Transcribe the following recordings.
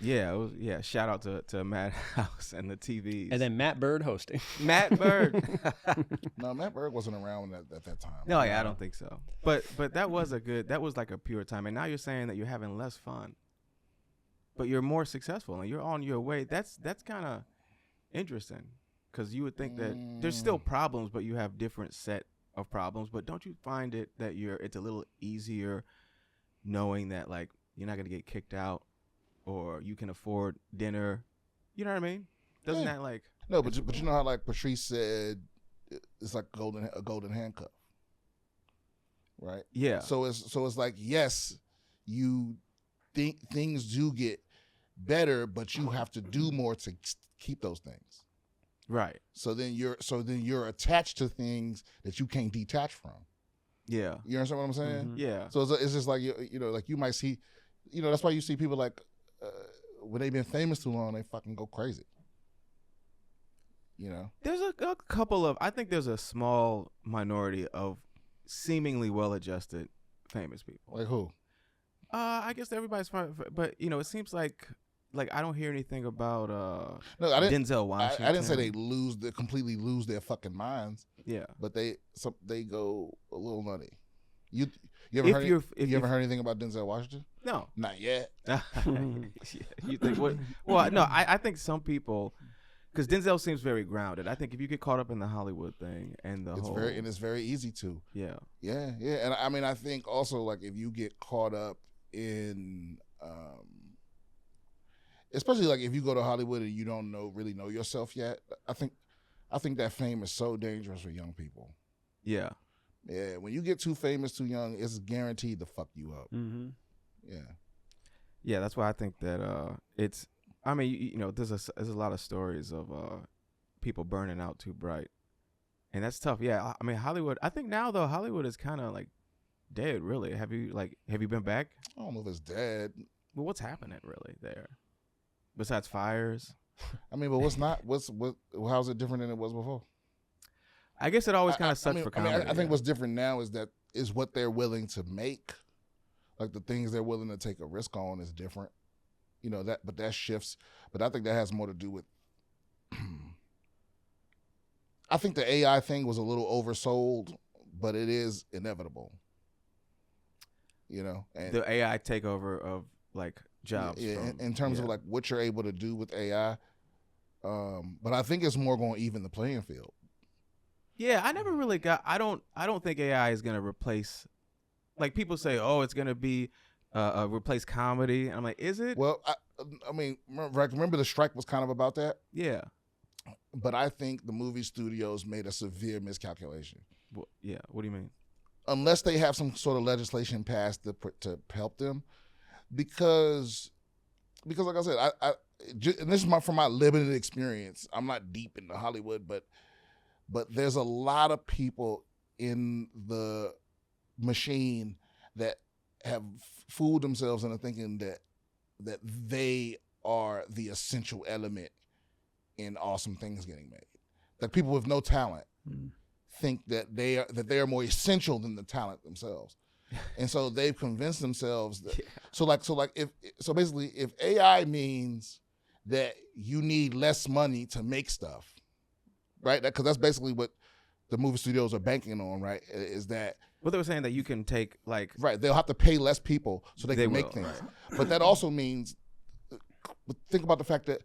Yeah, it was, yeah. Shout out to Matt House and the TVs. And then Matt Bird hosting. Matt Bird. No, Matt Berg wasn't around at that time. No, yeah, I don't think so. But that was like a pure time. And now you're saying that you're having less fun, but you're more successful and you're on your way. That's kind of interesting, because you would think that there's still problems, but you have different set of problems. But don't you find it that it's a little easier knowing that, like, you're not gonna get kicked out, or you can afford dinner? You know what I mean? Doesn't that, like... No, but you know how, like, Patrice said, it's like a golden handcuff, right? Yeah. So it's like, yes, you think things do get better, but you have to do more to keep those things. Right. So then you're attached to things that you can't detach from. Yeah. You understand what I'm saying? Mm-hmm. Yeah. So it's just like, you know, like you might see, you know, that's why you see people like when they've been famous too long, they fucking go crazy. You know, there's a couple of, I think there's a small minority of seemingly well-adjusted famous people. Like who? I guess everybody's fine, but you know, it seems like I don't hear anything about no, I didn't, Denzel Washington. I didn't say they completely lose their fucking minds. Yeah, but they go a little nutty. You ever heard anything about Denzel Washington? No, not yet. You think what? Well, no, I think some people, because Denzel seems very grounded. I think if you get caught up in the Hollywood thing and it's very easy to. Yeah. And I mean, I think also, like, if you get caught up in, especially like if you go to Hollywood and you don't really know yourself yet, I think that fame is so dangerous for young people. Yeah. Yeah, when you get too famous too young, it's guaranteed to fuck you up. Mm-hmm. Yeah. Yeah, that's why I think that it's. I mean, you know, there's a lot of stories of people burning out too bright, and that's tough. Yeah, I mean, Hollywood. I think now though, Hollywood is kind of like dead. Really, have you been back? I don't know if it's dead. Well, what's happening really there, besides fires? I mean, but how's it different than it was before? I guess it always kind of sucks for comedy. I think what's different now is what they're willing to make, like the things they're willing to take a risk on is different. You know but that shifts. But I think that has more to do with. I think the AI thing was a little oversold, but it is inevitable. You know, and the AI takeover of like jobs. Yeah, in terms of like what you're able to do with AI. But I think it's more going to even the playing field. Yeah, I never really got. I don't think AI is gonna replace. Like people say, oh, it's gonna be replace comedy. And I'm like, is it? Well, I mean, remember the strike was kind of about that. Yeah. But I think the movie studios made a severe miscalculation. Well, yeah. What do you mean? Unless they have some sort of legislation passed to help them, because like I said, and this is from my limited experience. I'm not deep into Hollywood, but there's a lot of people in the machine that have fooled themselves into thinking that they are the essential element in awesome things getting made. Like people with no talent think that they are more essential than the talent themselves, and so they've convinced themselves that. Yeah. So basically, if AI means that you need less money to make stuff. Right, because that's basically what the movie studios are banking on, right? Is that well, they were saying that you can take like right? They'll have to pay less people so they can make things, right. But that also means think about the fact that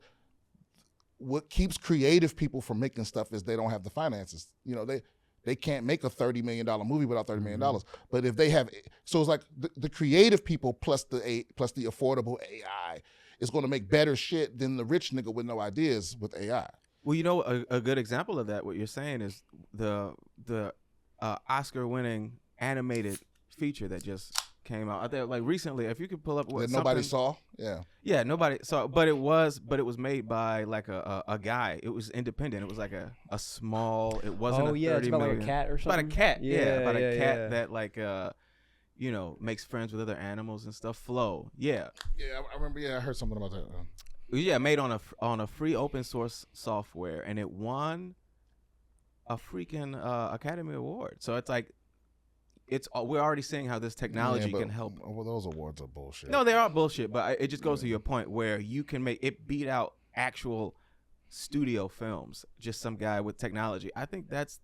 what keeps creative people from making stuff is they don't have the finances. You know, they can't make a $30 million movie without $30 million. But if they have, so it's like the creative people plus the affordable AI is going to make better shit than the rich nigga with no ideas with AI. Well, you know, a good example of that, what you're saying is the Oscar-winning animated feature that just came out. I think, like recently, if you could pull up what that nobody saw, yeah, nobody saw, but it was made by like a guy. It was independent. It was like a small. It wasn't. It's about like a cat or something. About a cat, about a cat that like you know, makes friends with other animals and stuff. Flow, yeah, I remember. Yeah, I heard something about that. Yeah, made on a free open source software, and it won a freaking Academy Award. So it's like, we're already seeing how this technology but, can help. Well, those awards are bullshit. No, they are bullshit, but it just goes to your point where you can make it beat out actual studio films. Just some guy with technology. I think that's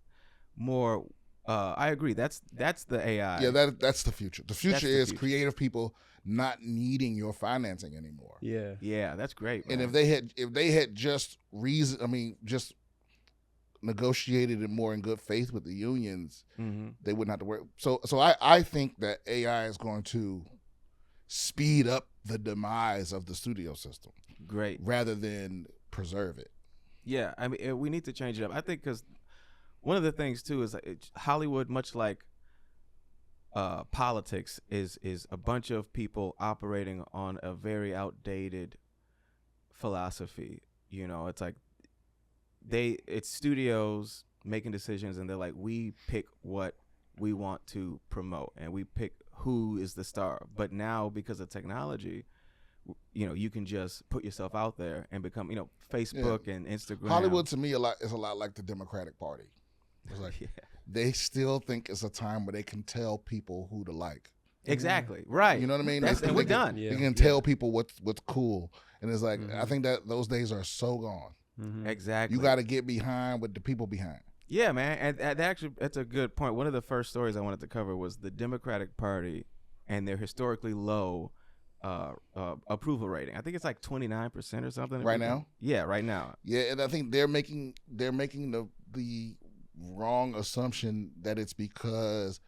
more. I agree. That's the AI. Yeah, that's the future. The future is creative people not needing your financing anymore. Yeah, that's great, man. And if they had just negotiated it more in good faith with the unions, they wouldn't have to worry. So I think that AI is going to speed up the demise of the studio system. Great. Rather than preserve it. Yeah, I mean, we need to change it up. I think because one of the things too is Hollywood, much like politics, is a bunch of people operating on a very outdated philosophy. You know, it's like it's studios making decisions, and they're like, we pick what we want to promote, and we pick who is the star. But now, because of technology, you know, you can just put yourself out there and become, you know, Facebook and Instagram. Hollywood to me is a lot like the Democratic Party. It's like they still think it's a time where they can tell people who to like. Exactly. Right. You know what I mean? And we're done. They can tell people what's cool. And it's like, I think that those days are so gone. Exactly. You got to get behind with the people behind. Yeah, man. And that's a good point. One of the first stories I wanted to cover was the Democratic Party and their historically low approval rating. I think it's like 29% or something. Right now? Yeah, right now. Yeah, and I think they're making the wrong assumption that it's because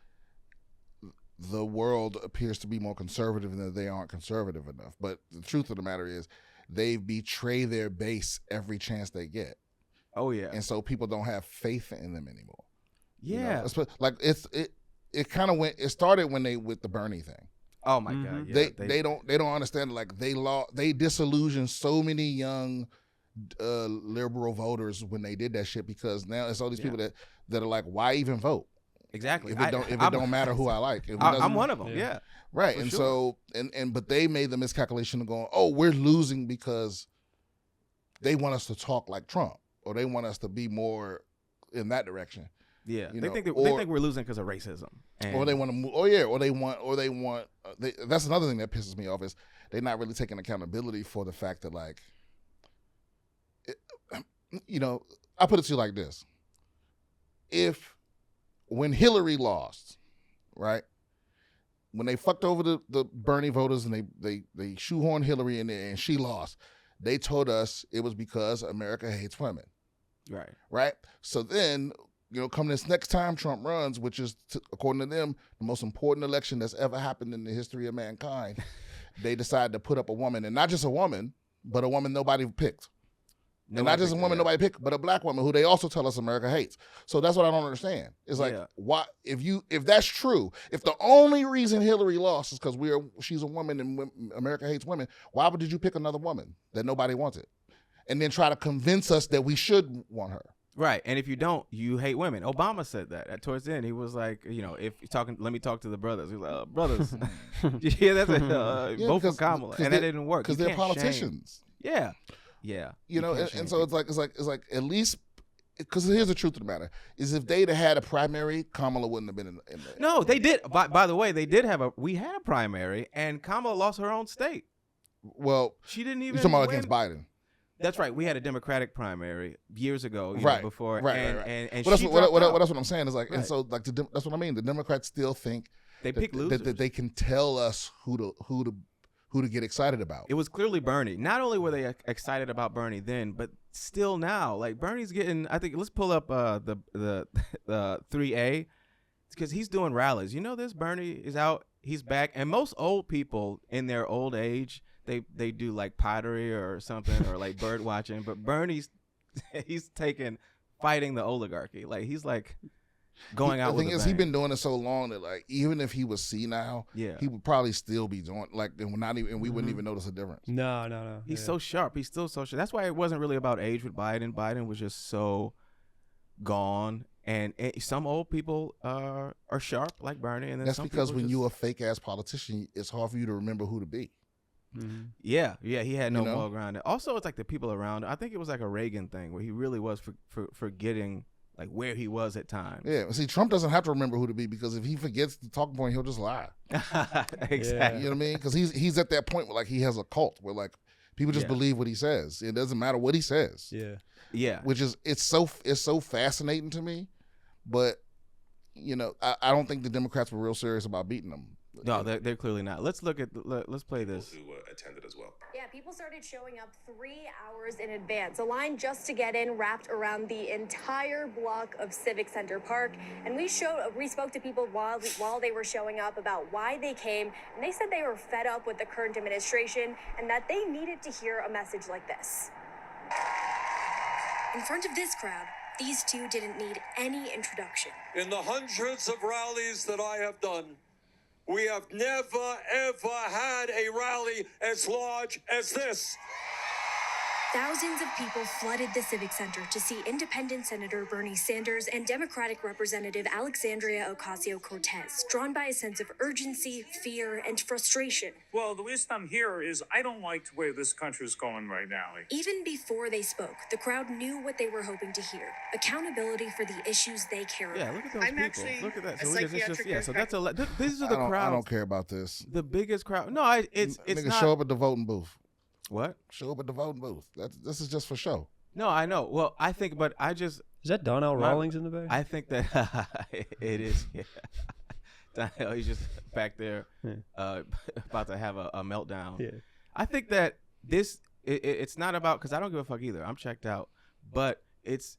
the world appears to be more conservative and that they aren't conservative enough. But the truth of the matter is they betray their base every chance they get. Oh yeah. And so people don't have faith in them anymore. Yeah. You know? Like it started with the Bernie thing. Oh my God. Yeah, they don't understand, like they disillusioned so many young liberal voters when they did that shit, because now it's all these people that are like, why even vote? Exactly. If it don't matter who I like. I'm one of them. Yeah. Right. And so but they made the miscalculation of going, oh, we're losing because they want us to talk like Trump, or they want us to be more in that direction. Yeah, they think we're losing because of racism, or they want to move. Oh yeah, or they want. That's another thing that pisses me off, is they're not really taking accountability for the fact that, like, you know, I put it to you like this: when Hillary lost, right, when they fucked over the Bernie voters and they shoehorned Hillary in there and she lost, they told us it was because America hates women, right. So then, you know, come this next time Trump runs, which is, according to them, the most important election that's ever happened in the history of mankind, they decide to put up a woman, and not just a woman, but a woman nobody picked. And not just a woman nobody picked, but a black woman who they also tell us America hates. So that's what I don't understand. It's like, why, if that's true, if the only reason Hillary lost is because she's a woman and America hates women, why did you pick another woman that nobody wanted, and then try to convince us that we should want her? Right, and if you don't, you hate women. Obama said that towards the end. He was like, you know, if you're talking, let me talk to the brothers. He was like, brothers, yeah, that's it. Vote for Kamala, and that didn't work because they're politicians. Yeah, yeah. You know, and so it's like at least, because here's the truth of the matter: is if they'd have had a primary, Kamala wouldn't have been in there. No, they did. By the way, they did have we had a primary, and Kamala lost her own state. Well, she didn't even. You're talking about against Biden. That's right. We had a Democratic primary years ago, before. Right. And that's what I'm saying. Is like, and so like that's what I mean. The Democrats still think they pick losers. That they can tell us who to get excited about. It was clearly Bernie. Not only were they excited about Bernie then, but still now, like Bernie's getting. I think let's pull up the 3A, because he's doing rallies. You know this? Bernie is out. He's back, and most old people in their old age, they do like pottery or something, or like bird watching. But Bernie's he's fighting the oligarchy. Like he's like going out. The thing is, he's been doing it so long that, like, even if he was senile, he would probably still be doing, like, and we wouldn't even notice a difference. No. He's so sharp. He's still so sharp. That's why it wasn't really about age with Biden. Biden was just so gone. And some old people are sharp like Bernie, and then that's some because when you're a fake ass politician, it's hard for you to remember who to be. Mm-hmm. Yeah, he had no moral ground. Also, it's like the people around. I think it was like a Reagan thing where he really was forgetting like where he was at times. Yeah, see, Trump doesn't have to remember who to be because if he forgets the talking point, he'll just lie. Exactly. You know what I mean? Because he's at that point where like he has a cult where like people just believe what he says. It doesn't matter what he says. Yeah. Which is it's so fascinating to me, but I don't think the Democrats were real serious about beating them. No, they're clearly not. Let's look at let's play this. Who attended as well. Yeah, people started showing up 3 hours in advance. A line just to get in wrapped around the entire block of Civic Center Park. And we spoke to people while they were showing up about why they came. And they said they were fed up with the current administration and that they needed to hear a message like this. In front of this crowd, these two didn't need any introduction. In the hundreds of rallies that I have done, we have never, ever had a rally as large as this. Thousands of people flooded the Civic Center to see Independent Senator Bernie Sanders and Democratic Representative Alexandria Ocasio-Cortez, drawn by a sense of urgency, fear, and frustration. Well, the reason I'm here is I don't like the way this country is going right now. Even before they spoke, the crowd knew what they were hoping to hear: accountability for the issues they care about. Yeah, look at those I'm people. actually Look at that. a So psychiatric so that's these are the crowds. I don't care about this. The biggest crowd. No, it's Nigga, not. show up at the voting booth. What? Show up at the voting booth. This is just for show. No, I know. Well, I think, but I just. Is that Donnell Rawlings in the back? I think that it is. Yeah. Donnell, he's just back there, about to have a meltdown. Yeah. I think that it's not about, because I don't give a fuck either. I'm checked out, but it's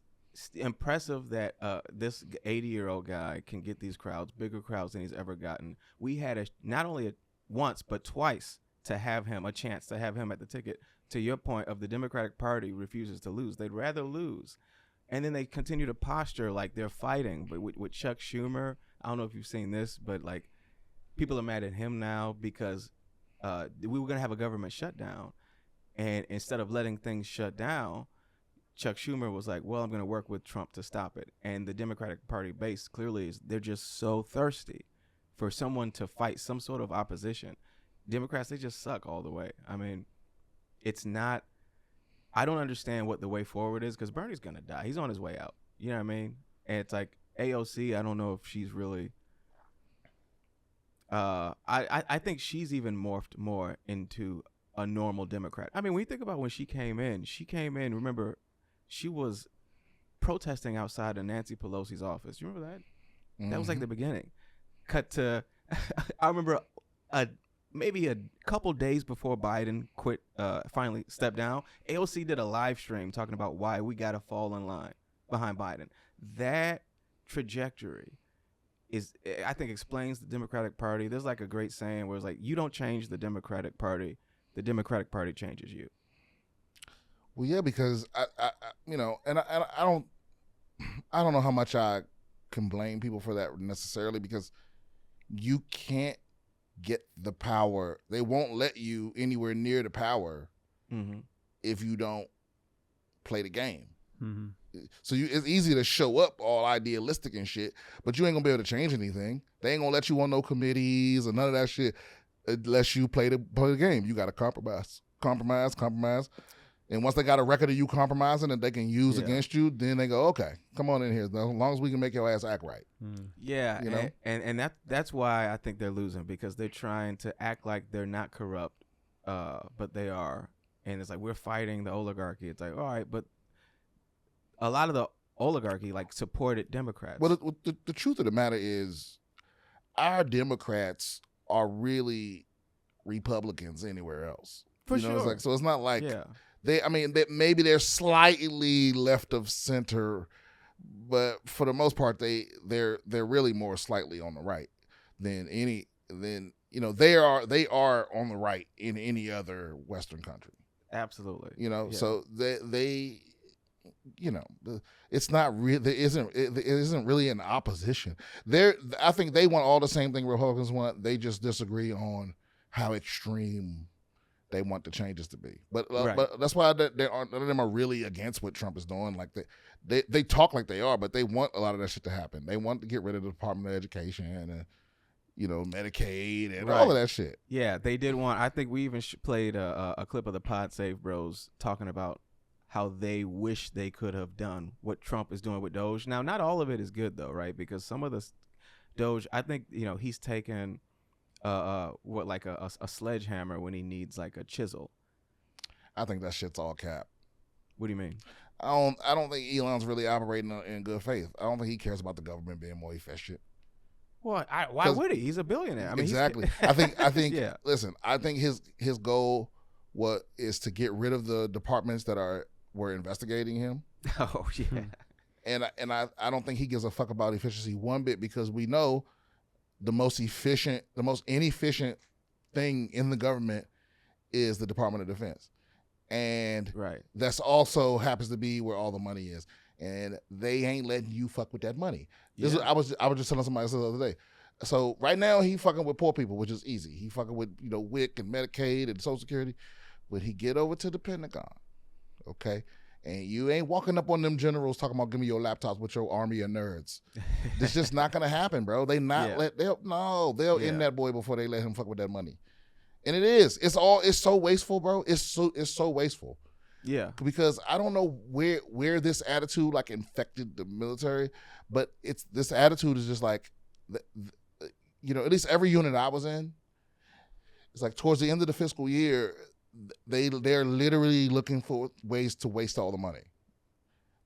impressive that this 80-year-old guy can get these crowds, bigger crowds than he's ever gotten. We had not only once but twice to have him a chance to have him at the ticket. To your point of the Democratic Party refuses to lose. They'd rather lose. And then they continue to posture like they're fighting. But with Chuck Schumer, I don't know if you've seen this, but like people are mad at him now because we were going to have a government shutdown. And instead of letting things shut down, Chuck Schumer was like, well, I'm going to work with Trump to stop it. And the Democratic Party base clearly they're just so thirsty for someone to fight some sort of opposition. Democrats, they just suck all the way. I mean, it's not. I don't understand what the way forward is because Bernie's gonna die. He's on his way out. You know what I mean? And it's like AOC. I don't know if she's really. I think she's even morphed more into a normal Democrat. I mean, when you think about when she came in. Remember, she was protesting outside of Nancy Pelosi's office. You remember that? Mm-hmm. That was like the beginning. Cut to, I remember maybe a couple days before Biden finally stepped down, AOC did a live stream talking about why we got to fall in line behind Biden. That trajectory I think explains the Democratic Party. There's like a great saying where it's like, you don't change the Democratic Party changes you. Well, yeah, because I and I don't know how much I can blame people for that necessarily, because you can't get the power. They won't let you anywhere near the power if you don't play the game. Mm-hmm. So it's easy to show up all idealistic and shit, but you ain't gonna be able to change anything. They ain't gonna let you on no committees or none of that shit unless you play the game. You got to compromise. And once they got a record of you compromising that they can use against you, then they go, okay, come on in here. As long as we can make your ass act right. Yeah, you know? and that's why I think they're losing, because they're trying to act like they're not corrupt, but they are. And it's like, we're fighting the oligarchy. It's like, all right, but a lot of the oligarchy like supported Democrats. Well, the truth of the matter is, our Democrats are really Republicans anywhere else. For sure. It's like, so it's not like maybe they're slightly left of center, but for the most part they're really more slightly on the right than they are on the right in any other Western country. Absolutely. So they it's not really, it isn't really an opposition. I think they want all the same thing Republicans want. They just disagree on how extreme they want the changes to be. But that's why none of them are really against what Trump is doing. Like they talk like they are, but they want a lot of that shit to happen. They want to get rid of the Department of Education and Medicaid and all of that shit. Yeah, they did want. I think we even played a clip of the Pod Save Bros talking about how they wish they could have done what Trump is doing with Doge. Now, not all of it is good though, right? Because some of the Doge, I think, he's taken what, like a sledgehammer when he needs like a chisel. I think that shit's all cap. What do you mean? I don't think Elon's really operating in good faith. I don't think he cares about the government being more efficient. Well, why would he? He's a billionaire. I mean, exactly. I think. Yeah. Listen, I think his goal is to get rid of the departments that were investigating him. Oh yeah. And I don't think he gives a fuck about efficiency one bit, because we know the most inefficient thing in the government is the Department of Defense. And right. That's also happens to be where all the money is. And they ain't letting you fuck with that money. I was just telling somebody this the other day. So right now he fucking with poor people, which is easy. He fucking with, WIC and Medicaid and Social Security. But he get over to the Pentagon, okay? And you ain't walking up on them generals talking about give me your laptops with your army of nerds. It's just not gonna happen, bro. They'll end that boy before they let him fuck with that money. And it is. It's so wasteful, bro. It's so wasteful. Yeah. Because I don't know where this attitude like infected the military, but this attitude is just like, at least every unit I was in, it's like towards the end of the fiscal year, they're literally looking for ways to waste all the money.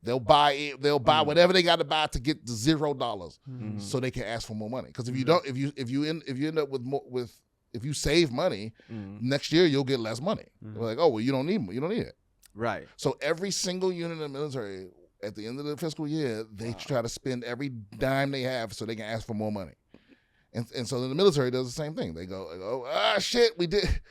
They'll buy whatever they got to buy to get the $0 so they can ask for more money. Because if you don't, if you end up if you save money, next year you'll get less money. They're like, oh well, you don't need it. Right. So every single unit in the military at the end of the fiscal year, they try to spend every dime they have so they can ask for more money. And so the military does the same thing. They go, shit, we did.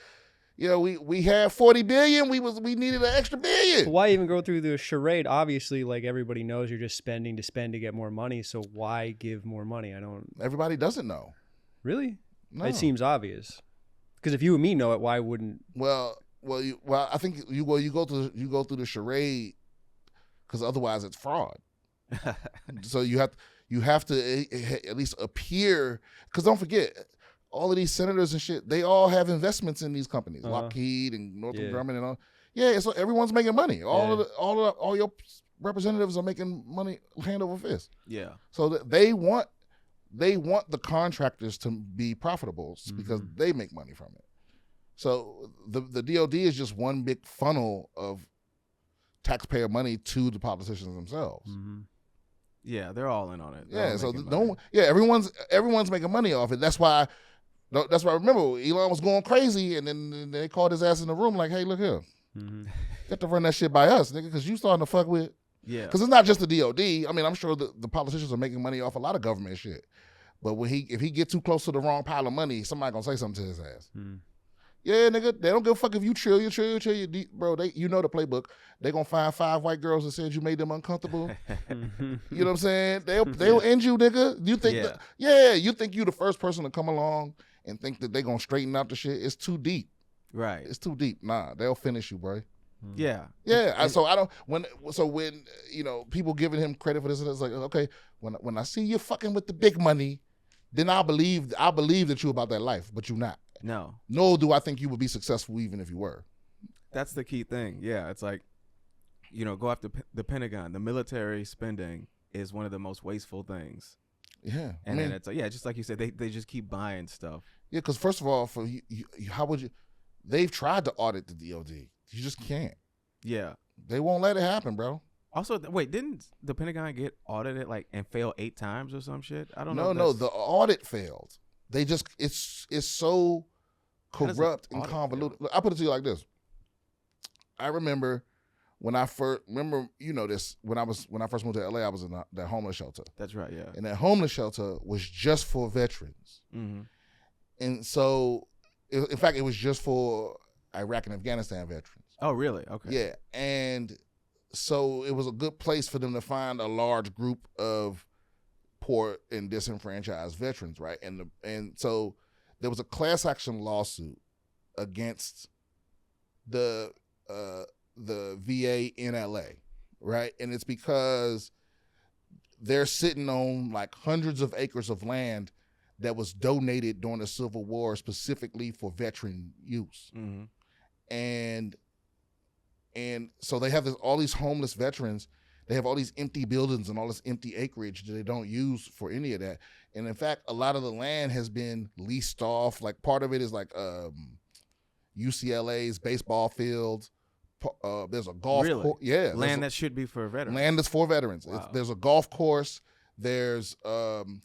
We had 40 billion. We needed an extra billion. But why even go through the charade? Obviously, like everybody knows, you're just spending to spend to get more money. So why give more money? Everybody doesn't know. Really? No. It seems obvious. Because if you and me know it, why wouldn't? Well, I think you go through the charade because otherwise it's fraud. So you have to at least appear. Because don't forget, all of these senators and shit, they all have investments in these companies, Lockheed and Northrop Grumman and all. Yeah, so everyone's making money. All your representatives are making money hand over fist. Yeah. So they want the contractors to be profitable because they make money from it. So the DOD is just one big funnel of taxpayer money to the politicians themselves. Yeah, they're all in on it. Yeah, so everyone's making money off it. That's why remember Elon was going crazy, and then they called his ass in the room like, "Hey, look here, you have to run that shit by us, nigga, because you starting to fuck with." Yeah, because it's not just the DOD. I mean, I'm sure the politicians are making money off a lot of government shit, but if he get too close to the wrong pile of money, somebody gonna say something to his ass. Yeah, nigga, they don't give a fuck if you chill, bro. You know the playbook. They gonna find 5 white girls that said you made them uncomfortable. You know what I'm saying? They'll end you, nigga. You think you think you the first person to come along and think that they gonna straighten out the shit? It's too deep. Right. It's too deep. Nah, they'll finish you, bro. Yeah. Yeah. So when people giving him credit for this, it's like, okay, when I see you fucking with the big money, then I believe that you about that life, but you not. No. Nor do I think you would be successful even if you were. That's the key thing. Yeah, it's like, go after the Pentagon. The military spending is one of the most wasteful things. Yeah. And then it's like, just like you said, they just keep buying stuff. Yeah, because first of all, for you, how would you? They've tried to audit the DOD. You just can't. Yeah. They won't let it happen, bro. Also, wait, didn't the Pentagon get audited and fail 8 times or some shit? I don't know. No, the audit failed. They just it's so corrupt and convoluted. Look, I put it to you like this. I remember when I first when I first moved to LA, I was in that homeless shelter. That's right, yeah. And that homeless shelter was just for veterans. And so, in fact, it was just for Iraq and Afghanistan veterans. Oh, really? Okay. Yeah, and so it was a good place for them to find a large group of poor and disenfranchised veterans, right? And so there was a class action lawsuit against the VA in LA, right? And it's because they're sitting on like hundreds of acres of land that was donated during the Civil War specifically for veteran use. And And so they have all these homeless veterans. They have all these empty buildings and all this empty acreage that they don't use for any of that. And in fact, a lot of the land has been leased off. Like part of it is like UCLA's baseball fields. There's a golf course. Yeah. Land that should be for veterans. Land that's for veterans. Wow. There's a golf course. There's the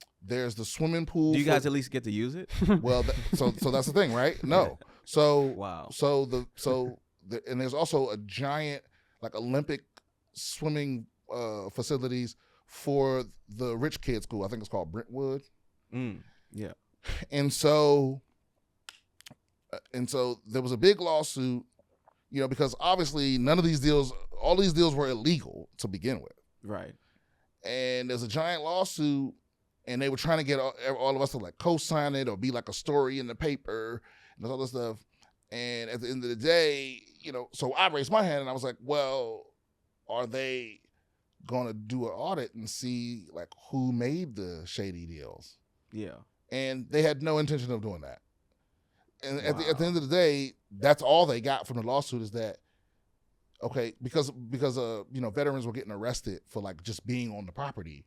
swimming pool. Do you guys at least get to use it? Well, so that's the thing, right? No. So wow. And there's also a giant like Olympic swimming facilities for the rich kids school. I think it's called Brentwood. Yeah. And so there was a big lawsuit, because obviously all these deals were illegal to begin with. Right. And there's a giant lawsuit, and they were trying to get all of us to like co-sign it or be like a story in the paper and all this stuff. And at the end of the day, so I raised my hand and I was like, well, are they going to do an audit and see like who made the shady deals? Yeah. And they had no intention of doing that. And at the end of the day, that's all they got from the lawsuit is that, okay, because veterans were getting arrested for like just being on the property,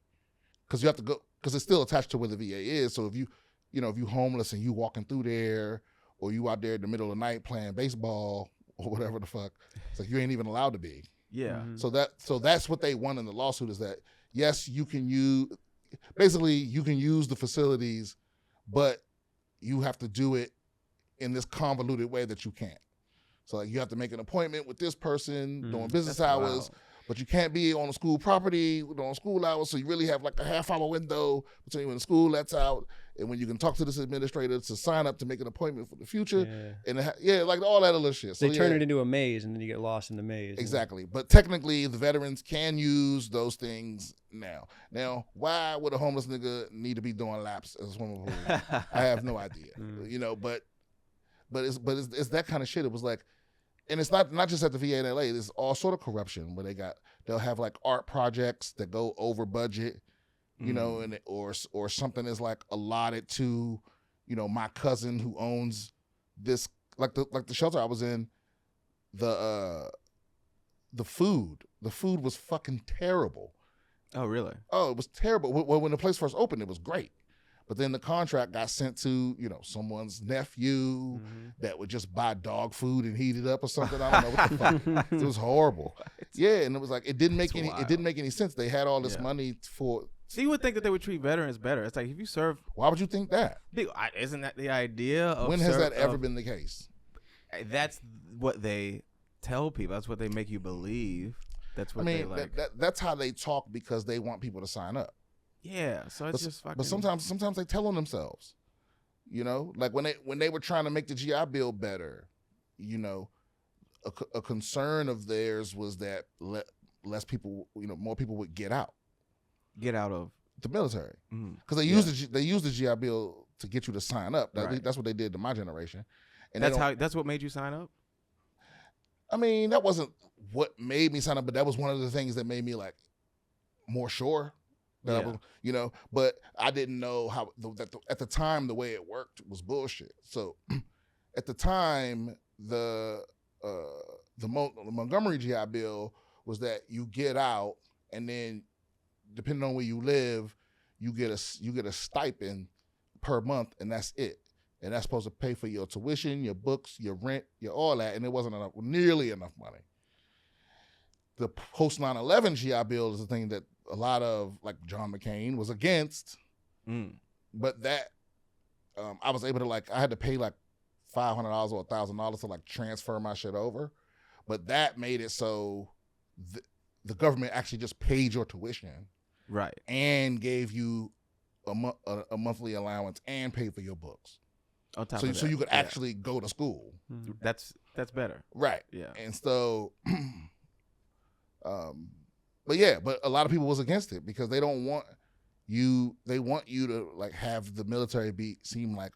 because you have to go, because it's still attached to where the VA is. So if you homeless and you walking through there, or you out there in the middle of the night playing baseball or whatever the fuck, it's like you ain't even allowed to be. Yeah. So that's what they won in the lawsuit is that yes, you can use the facilities, but you have to do it in this convoluted way that you can't. So like you have to make an appointment with this person during business hours, but you can't be on a school property during school hours. So you really have like a half-hour window between when school lets out and when you can talk to this administrator to sign up to make an appointment for the future. Yeah. And like all that other shit. So they turn it into a maze, and then you get lost in the maze. Exactly. But technically, the veterans can use those things now. Now, why would a homeless nigga need to be doing laps as a swimming pool? I have no idea. But it's that kind of shit. It was like, and it's not just at the VA in LA. There's all sort of corruption where they'll have like art projects that go over budget, and or something is like allotted to, my cousin who owns this, like the shelter I was in, the food was fucking terrible. Oh really? Oh, it was terrible. When the place first opened, it was great. But then the contract got sent to, someone's nephew that would just buy dog food and heat it up or something. I don't know what the fuck. It was horrible. Yeah, and it was like it didn't make any sense. They had all this money for. So you would think that they would treat veterans better. It's like if you serve. Why would you think that? Isn't that the idea? Of when has that ever been the case? That's what they tell people. That's what they make you believe. That's what they like. That's how they talk because they want people to sign up. Yeah, so it's just fucking. But sometimes they tell on themselves, like when they were trying to make the GI Bill better, a concern of theirs was that less people, more people would get out of the military because they used the GI Bill to get you to sign up. That's what they did to my generation, and that's what made you sign up. I mean, that wasn't what made me sign up, but that was one of the things that made me like more sure. But I didn't know how at the time the way it worked was bullshit. So at the time the Montgomery GI Bill was that you get out and then depending on where you live, you get a stipend per month and that's it. And that's supposed to pay for your tuition, your books, your rent, your all that, and it wasn't nearly enough money. The post 9/11 GI Bill is the thing that a lot of like John McCain was against, but that I was able to I had to pay like $500 or $1,000 to like transfer my shit over, but that made it so the government actually just paid your tuition, right, and gave you a monthly allowance and paid for your books. On top so of that, you could actually go to school. That's better, right? Yeah, and so. But a lot of people was against it because they don't want you. They want you to like have the military seem like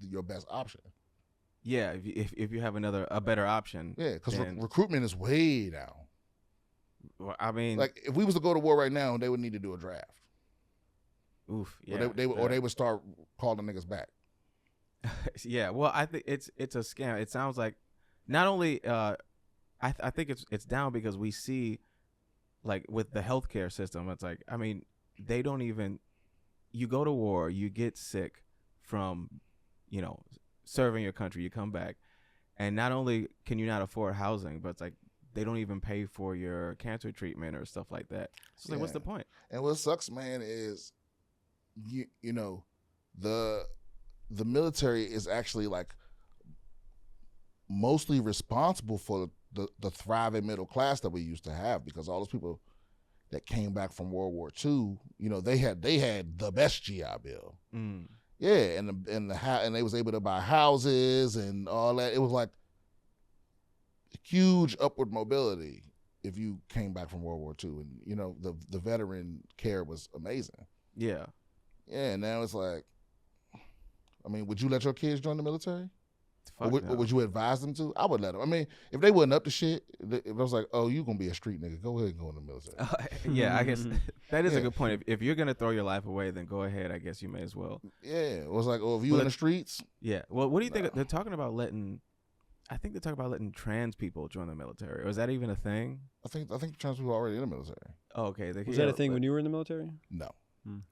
your best option. Yeah, if you have a better option. Yeah, because recruitment is way down. Well, I mean, like if we was to go to war right now, they would need to do a draft. Oof. Yeah. Or they would start calling niggas back. Yeah. Well, I think it's a scam. It sounds like not only. I think it's down because we see, like with the healthcare system, it's like, I mean, they don't even. You go to war, you get sick from, serving your country. You come back, and not only can you not afford housing, but it's like they don't even pay for your cancer treatment or stuff like that. So it's like, what's the point? And what sucks, man, is the military is actually like mostly responsible for the thriving middle class that we used to have, because all those people that came back from World War II, they had the best GI Bill. Mm. Yeah, and they was able to buy houses and all that. It was like huge upward mobility if you came back from World War II, and the veteran care was amazing. Yeah. Yeah, now it's like, I mean, would you let your kids join the military? Or Fuck no. would you advise them to? I would let them. I mean, if they wasn't up to shit, if I was like, oh, you gonna be a street nigga, go ahead and go in the military. Yeah, I guess that is a good point. If you're gonna throw your life away, then go ahead. I guess you may as well. Yeah, it was like, oh, if you in the streets. Yeah. Well, what do you think? They're talking about letting. I think they're talking about letting trans people join the military. Or is that even a thing? I think trans people are already in the military. Oh, okay. Was that a thing when you were in the military? No.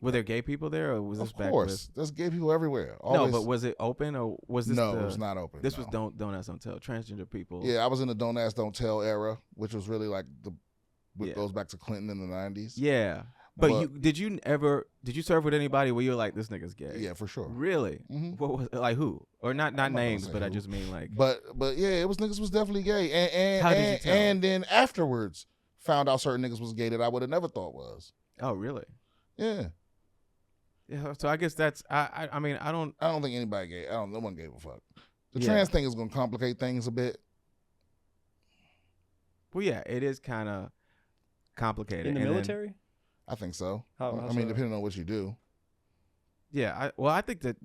Were there gay people there, or was this back? Of course, there's gay people everywhere. No, but was it open, or was this? No, it was not open. This was don't ask, don't tell. Transgender people. Yeah, I was in the don't ask, don't tell era, which was really like Yeah. goes back to Clinton in the 90s. Yeah, but did you serve with anybody where you were like, this nigga's gay? Yeah, for sure. Really? Mm-hmm. What was like who? Or not names, but who. I just mean like. But yeah, it was niggas was definitely gay, and How did you tell? and then afterwards found out certain niggas was gay that I would have never thought was. Oh, really? Yeah. Yeah. So I guess that's I mean I don't think anybody gay. No one gave a fuck. The Yeah. trans thing is gonna complicate things a bit. Well, yeah, it is kind of complicated. In the And then- military? I think so. How I mean, so? depending on what you do. Yeah, I think that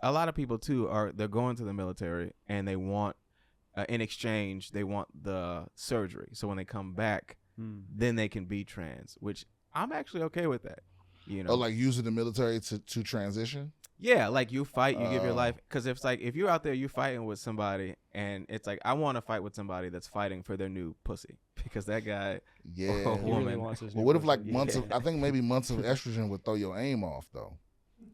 a lot of people too they're going to the military and they want in exchange they want the surgery. So when they come back, then they can be trans, which I'm actually okay with that. Or like using the military to transition. Yeah, like you fight, you give your life, because if you're out there, you're fighting with somebody, and it's like I want to fight with somebody that's fighting for their new pussy, because that guy, Yeah. or He really woman. wants his Well, new what if pussy. like months of? I think maybe months of estrogen would throw your aim off though.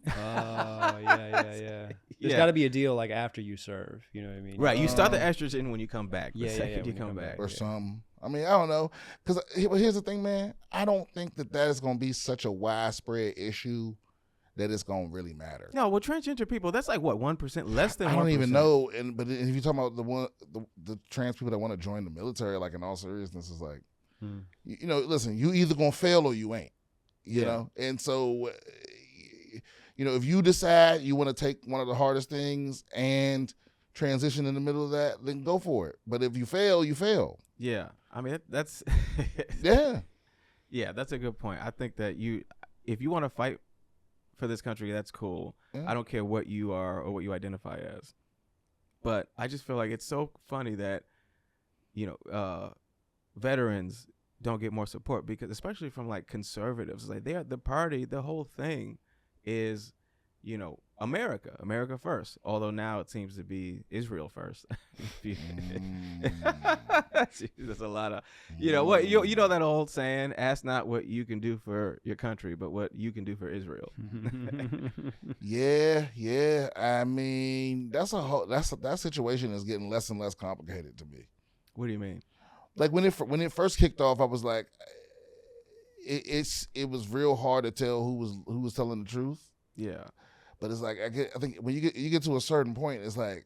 Oh, yeah. There's Yeah. got to be a deal like after you serve. You know what I mean? Right, you start the estrogen when you come back. The Yeah, yeah, second yeah, you when you come come back. back. Or something. I mean, I don't know. Because here's the thing, man. I don't think that is going to be such a widespread issue that it's going to really matter. No, well, transgender people, that's like what 1%, less than 1%. I don't even know. But if you're talking about the trans people that want to join the military, like in all seriousness, is like, listen, you either going to fail or you ain't. You know? And so, if you decide you want to take one of the hardest things and transition in the middle of that, then go for it. But if you fail, you fail. Yeah, I mean that's Yeah. Yeah, that's a good point. I think that if you want to fight for this country, that's cool. Yeah. I don't care what you are or what you identify as. But I just feel like it's so funny that veterans don't get more support, because especially from like conservatives, like they are the party, the whole thing is America first, although now it seems to be Israel first. There's a lot of what you know that old saying, ask not what you can do for your country, but what you can do for Israel. Yeah. I mean, that situation is getting less and less complicated to me. What do you mean? Like when it first kicked off, I was like, it was real hard to tell who was telling the truth. Yeah. But it's like I think when you get to a certain point, it's like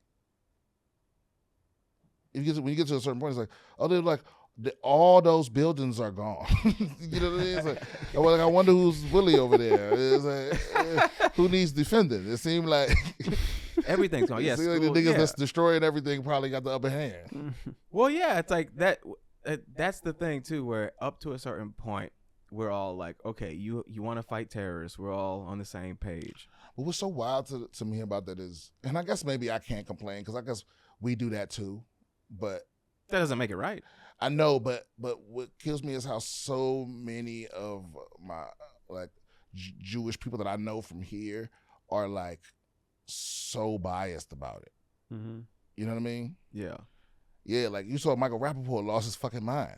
when you get to a certain point, it's like, oh, they're like all those buildings are gone. You know what I mean? It's like, well, like I wonder who's bully over there. It's like, who needs defending? It seemed like everything's gone. Yes, it seemed like the niggas that's destroying everything probably got the upper hand. Well, yeah, it's like that. That's the thing too, where up to a certain point, we're all like, okay, you want to fight terrorists. We're all on the same page. But what's so wild to me about that is, and I guess maybe I can't complain because I guess we do that too, but that doesn't make it right. I know, but what kills me is how so many of my like Jewish people that I know from here are like so biased about it. Mm-hmm. You know what I mean? Yeah. Yeah, like you saw Michael Rappaport lost his fucking mind.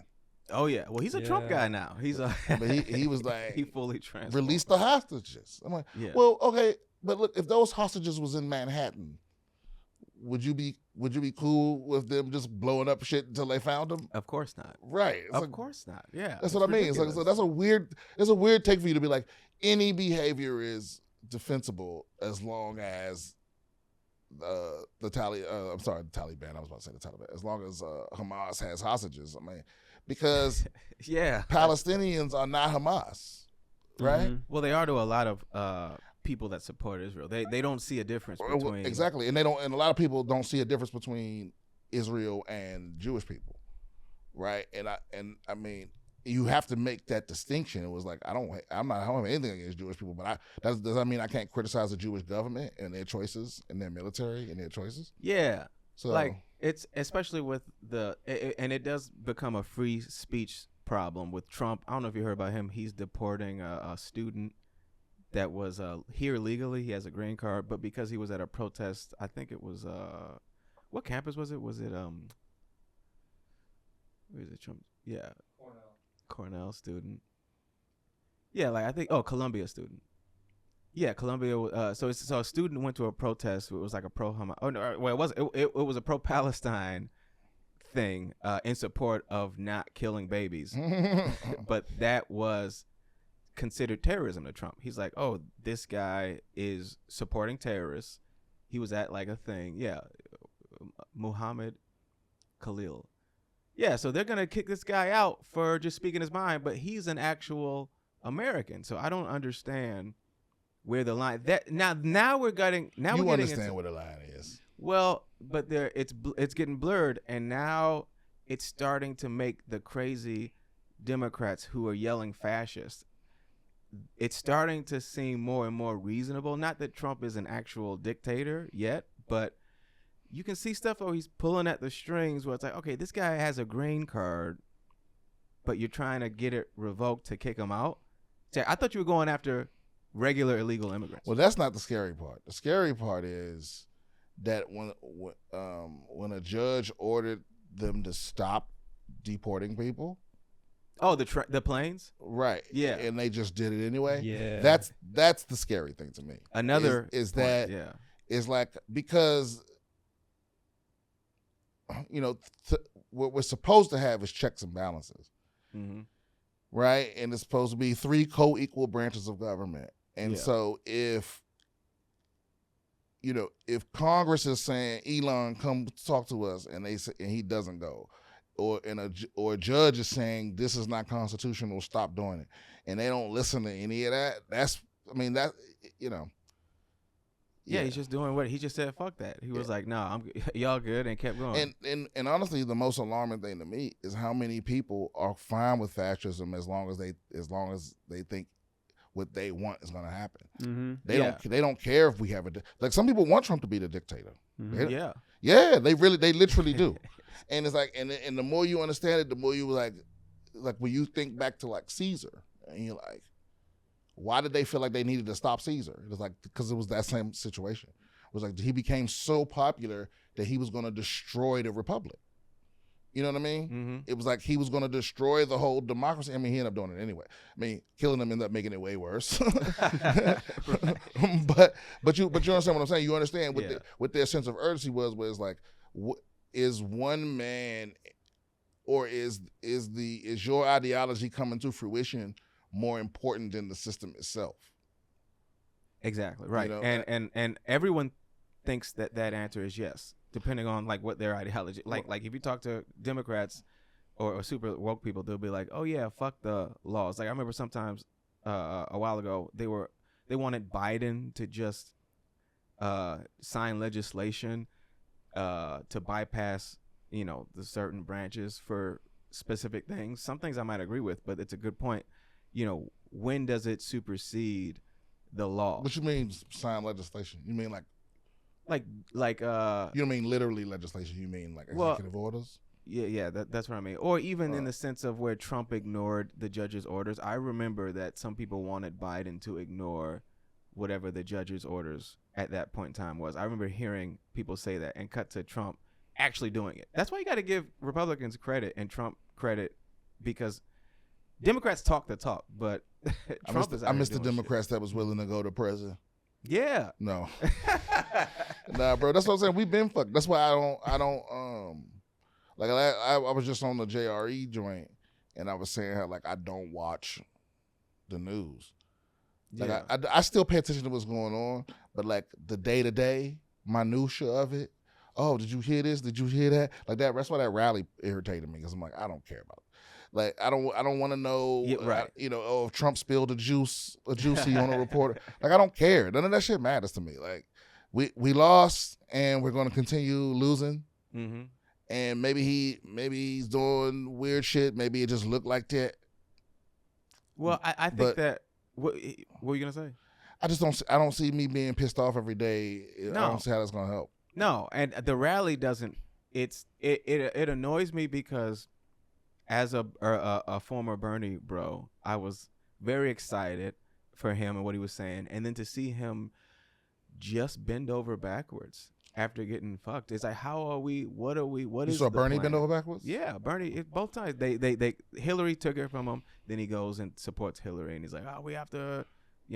Oh yeah. Well, he's a Trump Yeah. guy now. He's a. But he was like, he fully transformed. release the hostages. I'm like, Yeah. well, okay, but look, if those hostages was in Manhattan, would you be cool with them just blowing up shit until they found them? Of course not. Right. It's Of like, course not. Yeah. that's what I mean. It's like, so that's a weird take for you to be like, any behavior is defensible as long as the Taliban. I was about to say the Taliban. As long as Hamas has hostages. I mean, because yeah. Palestinians are not Hamas, right? Mhm. Well, they are to a lot of people that support Israel. They don't see a difference between Exactly, and a lot of people don't see a difference between Israel and Jewish people, right? And I mean, you have to make that distinction. It was like I don't have anything against Jewish people, but does that mean I can't criticize the Jewish government and their choices and their military and their choices? Yeah. So Like it's especially with and it does become a free speech problem with Trump. I don't know if you heard about him. He's deporting a student that was here legally. He has a green card, but because he was at a protest, I think it was what campus was it? Was it where is it? Trump? Yeah, Cornell student. Yeah, like I think Columbia student. Yeah, Columbia. So a student went to a protest. It was like a pro-Hamas. Oh no, well it was a pro-Palestine thing in support of not killing babies, but that was considered terrorism to Trump. He's like, oh, this guy is supporting terrorists. He was at like a thing. Yeah, Muhammad Khalil. Yeah, so they're gonna kick this guy out for just speaking his mind, but he's an actual American. So I don't understand where the line now we're getting you understand where the line is. Well, but it's getting blurred, and now it's starting to make the crazy Democrats who are yelling fascist. It's starting to seem more and more reasonable. Not that Trump is an actual dictator yet, but you can see stuff where he's pulling at the strings where it's like, okay, this guy has a green card, but you're trying to get it revoked to kick him out. I thought you were going after regular illegal immigrants. Well, that's not the scary part. The scary part is that when a judge ordered them to stop deporting people. Oh, the planes? Right. Yeah. And they just did it anyway. Yeah. That's the scary thing to me. Another is point, that yeah. is like, because what we're supposed to have is checks and balances. Mm-hmm. Right? And it's supposed to be 3 co-equal branches of government. And Yeah. so if Congress is saying, Elon, come talk to us, and he doesn't go, or a judge is saying this is not constitutional, stop doing it, and they don't listen to any of that, Yeah, he's just doing what he just said. Fuck that. He was like, "No, y'all good," and kept going. And honestly, the most alarming thing to me is how many people are fine with fascism as long as they think what they want is going to happen. Mm-hmm. They don't care if we have like some people want Trump to be the dictator. Mm-hmm. Yeah, they literally do. And it's like, and the more you understand it, the more you like when you think back to like Caesar, and you're like, why did they feel like they needed to stop Caesar? It was like, because it was that same situation. It was like he became so popular that he was going to destroy the republic. You know what I mean? Mm-hmm. It was like he was going to destroy the whole democracy. I mean, he ended up doing it anyway. I mean, killing them ended up making it way worse. But you understand what I'm saying? You understand what their sense of urgency was, where it's like, is one man, or is your ideology coming to fruition more important than the system itself? Exactly right. You know, and everyone thinks that answer is yes, depending on like what their ideology. Like if you talk to Democrats or super woke people, they'll be like, oh yeah, fuck the laws. Like I remember sometimes a while ago they wanted Biden to just sign legislation to bypass the certain branches for specific things. Some things I might agree with, but it's a good point. When does it supersede the law? What you mean sign legislation? You mean like you don't mean literally legislation, you mean like executive orders? Yeah, that's what I mean. Or even in the sense of where Trump ignored the judge's orders. I remember that some people wanted Biden to ignore whatever the judge's orders at that point in time was. I remember hearing people say that, and cut to Trump actually doing it. That's why you got to give Republicans credit and Trump credit, because Democrats talk the talk, but Trump is out I here miss the doing Democrats that was willing to go to prison. shit. Yeah. No. Nah, bro. That's what I'm saying. We've been fucked. That's why I don't like I was just on the JRE joint and I was saying how like I don't watch the news. Like Yeah. I still pay attention to what's going on, but like the day-to-day minutia of it. Oh, did you hear this? Did you hear that? Like that. That's why that rally irritated me, because I'm like, I don't care about it. Like I don't want to know. Yeah, right. Oh, if Trump spilled a juicy on a reporter. Like I don't care. None of that shit matters to me. Like we lost and we're going to continue losing. Mm-hmm. And maybe he's doing weird shit. Maybe it just looked like that. Well, I think But- that. What were you gonna say? I don't see me being pissed off every day. I No. don't see how that's gonna help. No, and the rally doesn't. It annoys me because, as a former Bernie bro, I was very excited for him and what he was saying, and then to see him just bend over backwards after getting fucked, it's like, how are we? What are we? What You is saw the Bernie plan? bend over backwards? Yeah, Bernie. Both times they Hillary took it from him. Then he goes and supports Hillary, and he's like, "Oh, we have to,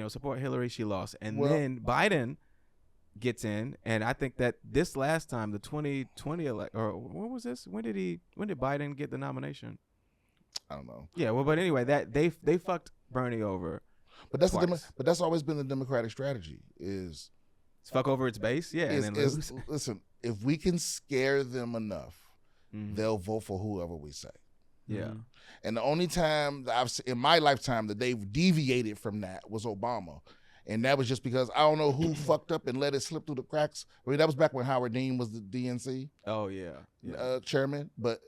support Hillary. She lost." And Well- then Biden gets in, and I think that this last time, the 2020 or when was this? When did Biden get the nomination? I don't know. Yeah, well, but anyway, that they fucked Bernie over. But that's Twice. but that's always been the Democratic strategy is Fuck over its base. Yeah, and then lose. listen, if we can scare them enough, Mhm. they'll vote for whoever we say. Yeah. And the only time that I've in my lifetime that they've deviated from that was Obama. And that was just because I don't know who fucked up and let it slip through the cracks. I mean, that was back when Howard Dean was the DNC Oh yeah. chairman, but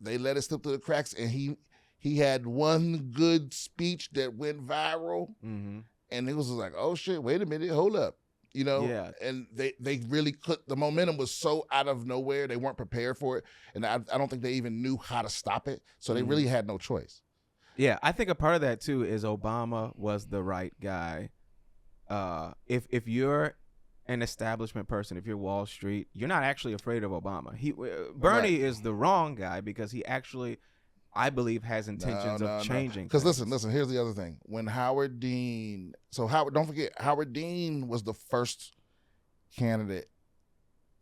they let it slip through the cracks, and he had one good speech that went viral, Mm-hmm. and it was like, oh shit, wait a minute, hold up, Yeah. And they really the momentum was so out of nowhere, they weren't prepared for it, and I don't think they even knew how to stop it, so they really had no choice. Yeah, I think a part of that too is Obama was the right guy. If you're an establishment person, if you're Wall Street, you're not actually afraid of Obama. Bernie Right. is the wrong guy because he actually, I believe, has intentions of changing. Because things. listen, here's the other thing. When Howard Dean, don't forget, Howard Dean was the first candidate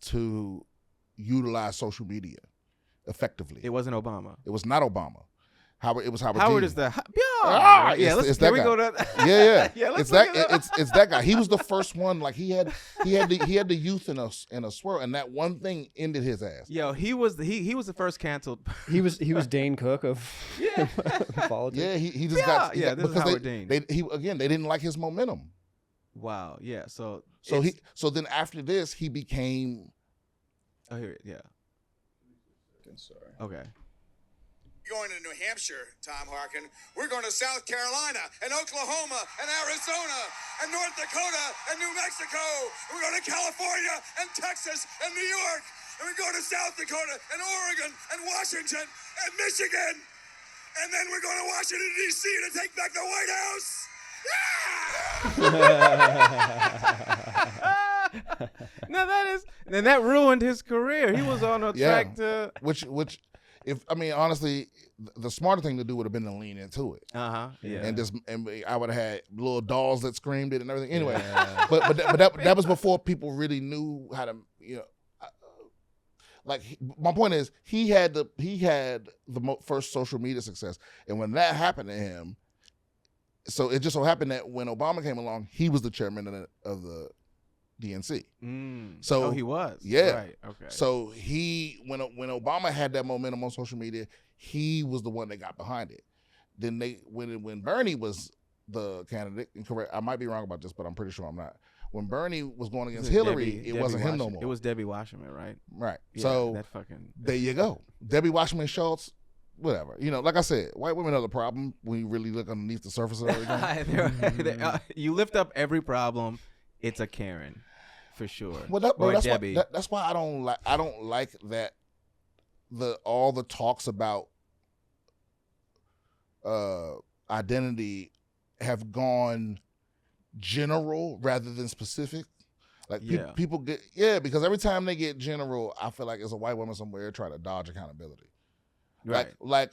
to utilize social media effectively. It wasn't Obama. It was not Obama. It was Howard. Howard Dean. is the Ah, yeah. it's Let's that can we guy. go to Yeah. yeah. Let's It's look that it up. it's that guy. He was the first one. Like he had the youth in a swirl, and that one thing ended his ass. Yo, he was the first canceled. He was Dane Cook of politics. Yeah, he just Yeah, got yeah, this is because Howard Dean. they didn't like his momentum. Wow. Yeah. So So then after this he became. Oh, here. Yeah. Sorry. Okay. Going to New Hampshire, Tom Harkin. We're going to South Carolina and Oklahoma and Arizona and North Dakota and New Mexico. We're going to California and Texas and New York. And we're going to South Dakota and Oregon and Washington and Michigan. And then we're going to Washington, D.C. to take back the White House. Then that ruined his career. He was on a Yeah. track to. Which honestly, the smarter thing to do would have been to lean into it. Yeah. And I would have had little dolls that screamed it and everything. Anyway, but that was before people really knew how to, my point is he had the first social media success, and when that happened to him, so it just so happened that when Obama came along, he was the chairman of the DNC. So he was. Yeah. Right. Okay. So when Obama had that momentum on social media, he was the one that got behind it. Then when Bernie was the candidate, and correct, I might be wrong about this, but I'm pretty sure I'm not. When Bernie was going against Hillary, it wasn't him no more. It was Debbie Wasserman, right? Right. Yeah, So that fucking. there you go. Debbie Wasserman Schultz, whatever. Like I said, white women are the problem when you really look underneath the surface of everything. You lift up every problem, it's a Karen, for sure. Well, or that's Debbie. that's why I don't like that all the talks about identity have gone general rather than specific. Like Yeah. people get because every time they get general, I feel like it's a white woman somewhere trying to dodge accountability. Right. Like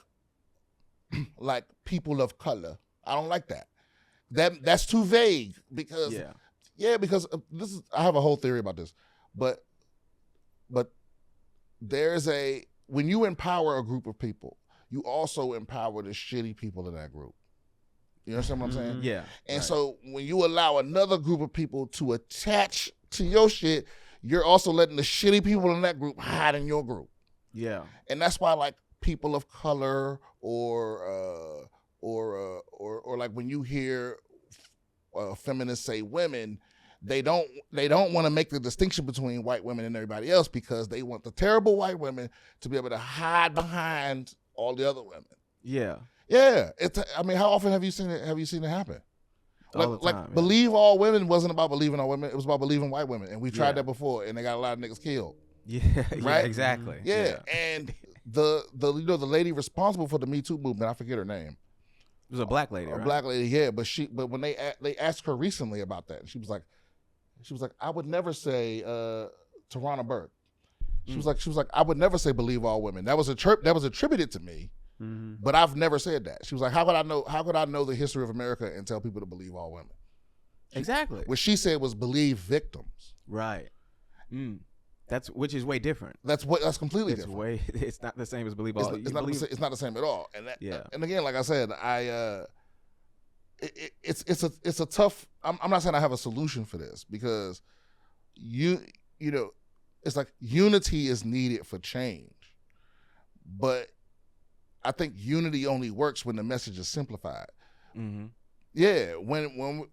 people of color. I don't like that. That's too vague because because I have a whole theory about this, but there's when you empower a group of people, you also empower the shitty people in that group. You understand what I'm saying? Yeah. And right. so when you allow another group of people to attach to your shit, you're also letting the shitty people in that group hide in your group. Yeah. And that's why like people of color or like when you hear feminists say women, they don't want to make the distinction between white women and everybody else because they want the terrible white women to be able to hide behind all the other women. Yeah. Yeah, how often have you seen it? Have you seen it happen? All the time, Believe All Women wasn't about believing all women. It was about believing white women, and we tried Yeah. that before, and they got a lot of niggas killed. Yeah. Right? Yeah, exactly. Yeah, and the the lady responsible for the Me Too movement, I forget her name. It was a black lady, A right? black lady, yeah. But when they asked her recently about that, and she was like, I would never say Tarana Burke. She was like, I would never say believe all women. That was attributed to me. Mm-hmm. But I've never said that. She was like, how could I know the history of America and tell people to believe all women? Exactly. What she said was believe victims. Right. Which is way different. That's completely It's different. it's not the same as believe all. It's not the same at all. And Yeah. And again, like I said, it's a tough. I'm not saying I have a solution for this because it's like unity is needed for change, but I think unity only works when the message is simplified. Mm-hmm. Yeah, when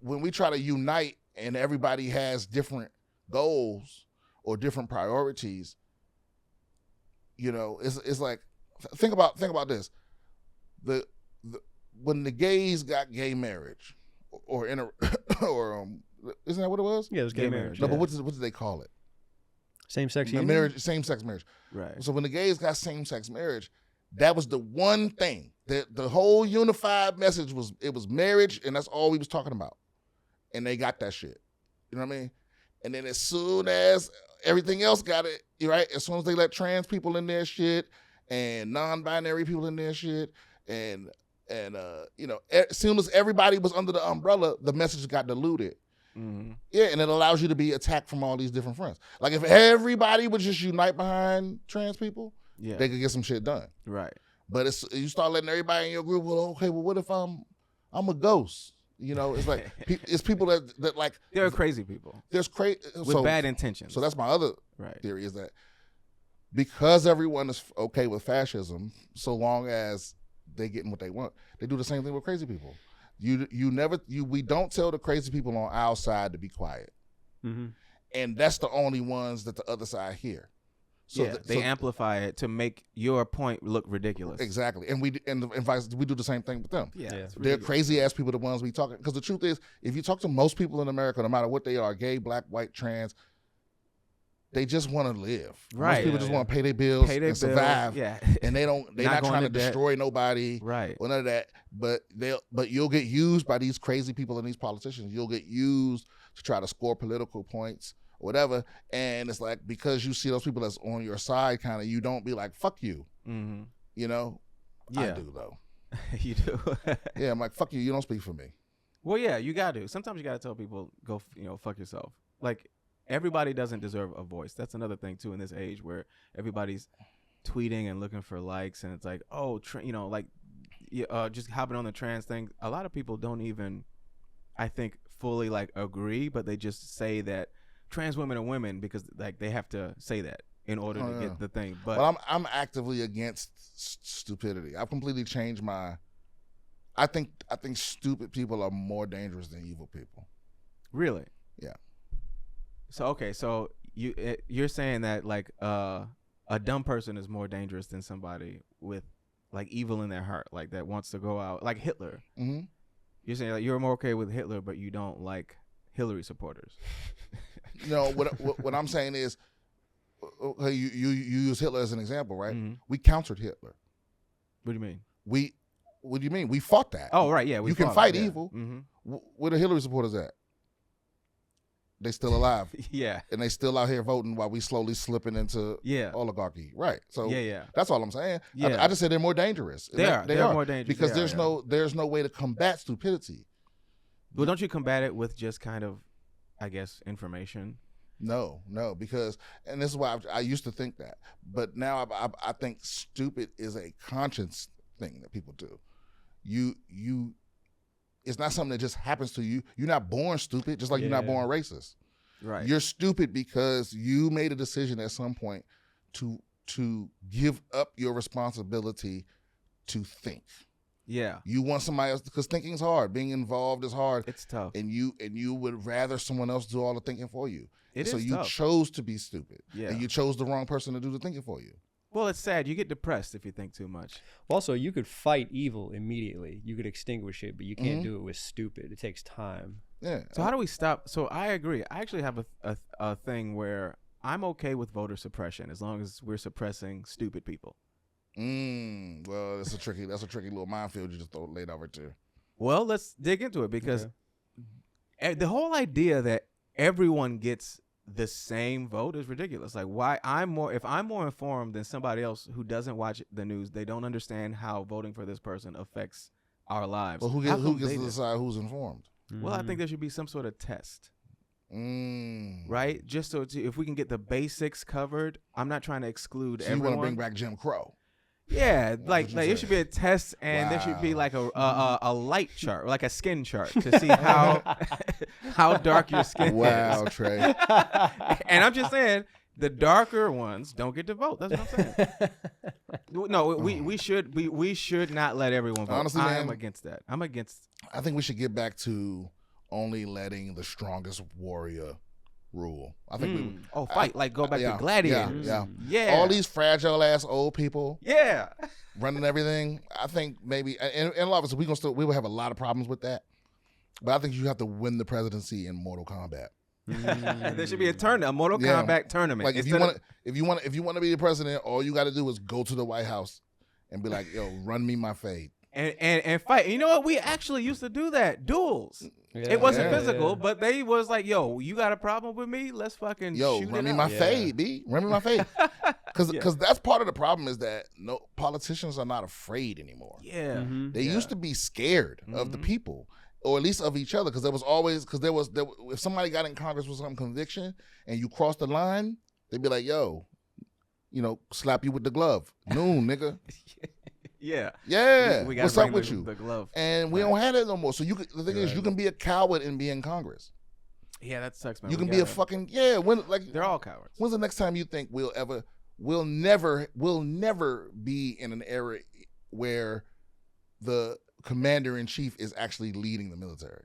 we try to unite and everybody has different goals or different priorities, it's like think about this. When the gays got gay marriage or isn't that what it was? Yeah, it was gay marriage. No, but what did they call it? Same-sex The union? marriage, same-sex marriage. Right. So when the gays got same-sex marriage, that was the one thing. The whole unified message was marriage, and that's all we was talking about. And they got that shit. You know what I mean? And then as soon as everything else got it, right? As soon as they let trans people in their shit and non-binary people in their shit, and as soon as everybody was under the umbrella, the message got diluted. Mm-hmm. Yeah, and it allows you to be attacked from all these different fronts. Like if everybody would just unite behind trans people, they could get some shit done. Right. But you start letting everybody in your group, well, what if I'm a ghost? It's like it's people that like there are crazy people. There's crazy with bad intentions. So that's my other theory is that because everyone is okay with fascism, so long as they getting what they want, they do the same thing with crazy people. We don't tell the crazy people on our side to be quiet, and that's the only ones that the other side hear. So they amplify it to make your point look ridiculous. Exactly, and we do the same thing with them. Yeah. They're crazy ass people, the ones we talking. Because the truth is, if you talk to most people in America, no matter what they are, gay, black, white, trans, they just want to live. Right. Most people just want to pay their bills and survive. Yeah. And they're not trying to destroy nobody. Right. Or none of that. But you'll get used by these crazy people and these politicians. You'll get used to try to score political points or whatever. And it's like, because you see those people that's on your side, kind of, you don't be like, fuck you. Mm-hmm. I do though. You do. Yeah, I'm like, fuck you. You don't speak for me. Well, yeah, you got to. Sometimes you got to tell people, go, fuck yourself. Like, everybody doesn't deserve a voice. That's another thing too in this age where everybody's tweeting and looking for likes, and it's like, just hopping on the trans thing. A lot of people don't even, I think, fully like agree, but they just say that trans women are women because like they have to say that in order to get the thing. But I'm actively against stupidity. I've completely changed my. I think stupid people are more dangerous than evil people. Really? Yeah. So you're saying that like a dumb person is more dangerous than somebody with like evil in their heart, like that wants to go out, like Hitler. Mm-hmm. You're saying like you're more okay with Hitler, but you don't like Hillary supporters. No, what I'm saying is, you use Hitler as an example, right? Mm-hmm. We countered Hitler. What do you mean? What do you mean? We fought that. Oh, right, yeah. You can fight yeah. evil. Mm-hmm. Where the Hillary supporters at? they still alive. Yeah. And they still out here voting while we slowly slipping into Yeah. oligarchy. Right. So Yeah. that's all I'm saying. Yeah. I just said they're more dangerous. They are. They're more dangerous. Because They are, there's no way to combat stupidity. Well, don't you combat it with just kind of, I guess, information? No, because, and this is why I used to think that, but now I think stupid is a conscious thing that people do. It's not something that just happens to you. You're not born stupid, just like you're not born racist. Right. You're stupid because you made a decision at some point to give up your responsibility to think. Yeah. You want somebody else, because thinking's hard. Being involved is hard. It's tough. And you would rather someone else do all the thinking for you. So you tough. chose to be stupid. Yeah. And you chose the wrong person to do the thinking for you. Well, it's sad. You get depressed if you think too much. Also, you could fight evil immediately. You could extinguish it, but you can't do it with stupid. It takes time. Yeah. So how do we stop? So I agree. I actually have a thing where I'm okay with voter suppression as long as we're suppressing stupid people. Well, that's a tricky little minefield you just laid out right there. Well, let's dig into it because the whole idea that everyone gets the same vote is ridiculous. Like, why if I'm more informed than somebody else who doesn't watch the news, they don't understand how voting for this person affects our lives. Well, who gets to decide who's informed? Well, I think there should be some sort of test. Right? Just so if we can get the basics covered, I'm not trying to exclude everyone. You want to bring back Jim Crow? Yeah, like it should be a test, and there should be like a light chart, like a skin chart, to see how dark your skin is. Wow, Trey. And I'm just saying, the darker ones don't get to vote. That's what I'm saying. No, we should not let everyone vote. Honestly, I'm man, against that. I'm against. I think we should get back to only letting the strongest warrior rule. I think fight, like go back to gladiators. Yeah. All these fragile ass old people. Yeah. Running everything. I think maybe, and a lot of us we will have a lot of problems with that. But I think you have to win the presidency in Mortal Kombat. There should be a Mortal Kombat tournament. Like if you want to be the president, all you got to do is go to the White House and be like, "Yo, run me my fade." And fight. You know what? We actually used to do that. Duels. It wasn't physical, but they was like, yo, you got a problem with me? Let's fucking shoot run it me up. my fade, B. Run me my fade. Because that's part of the problem is that politicians are not afraid anymore. Yeah. They used to be scared of the people, or at least of each other, because if somebody got in Congress with some conviction and you crossed the line, they'd be like, yo, slap you with the glove. Noon, nigga. Yeah. We What's up with you? The glove. And we don't have that no more. So the thing is, you can be a coward and be in Congress. Yeah, that sucks, man. You can be a fucking they're all cowards. When's the next time you think we'll never be in an era where the commander in chief is actually leading the military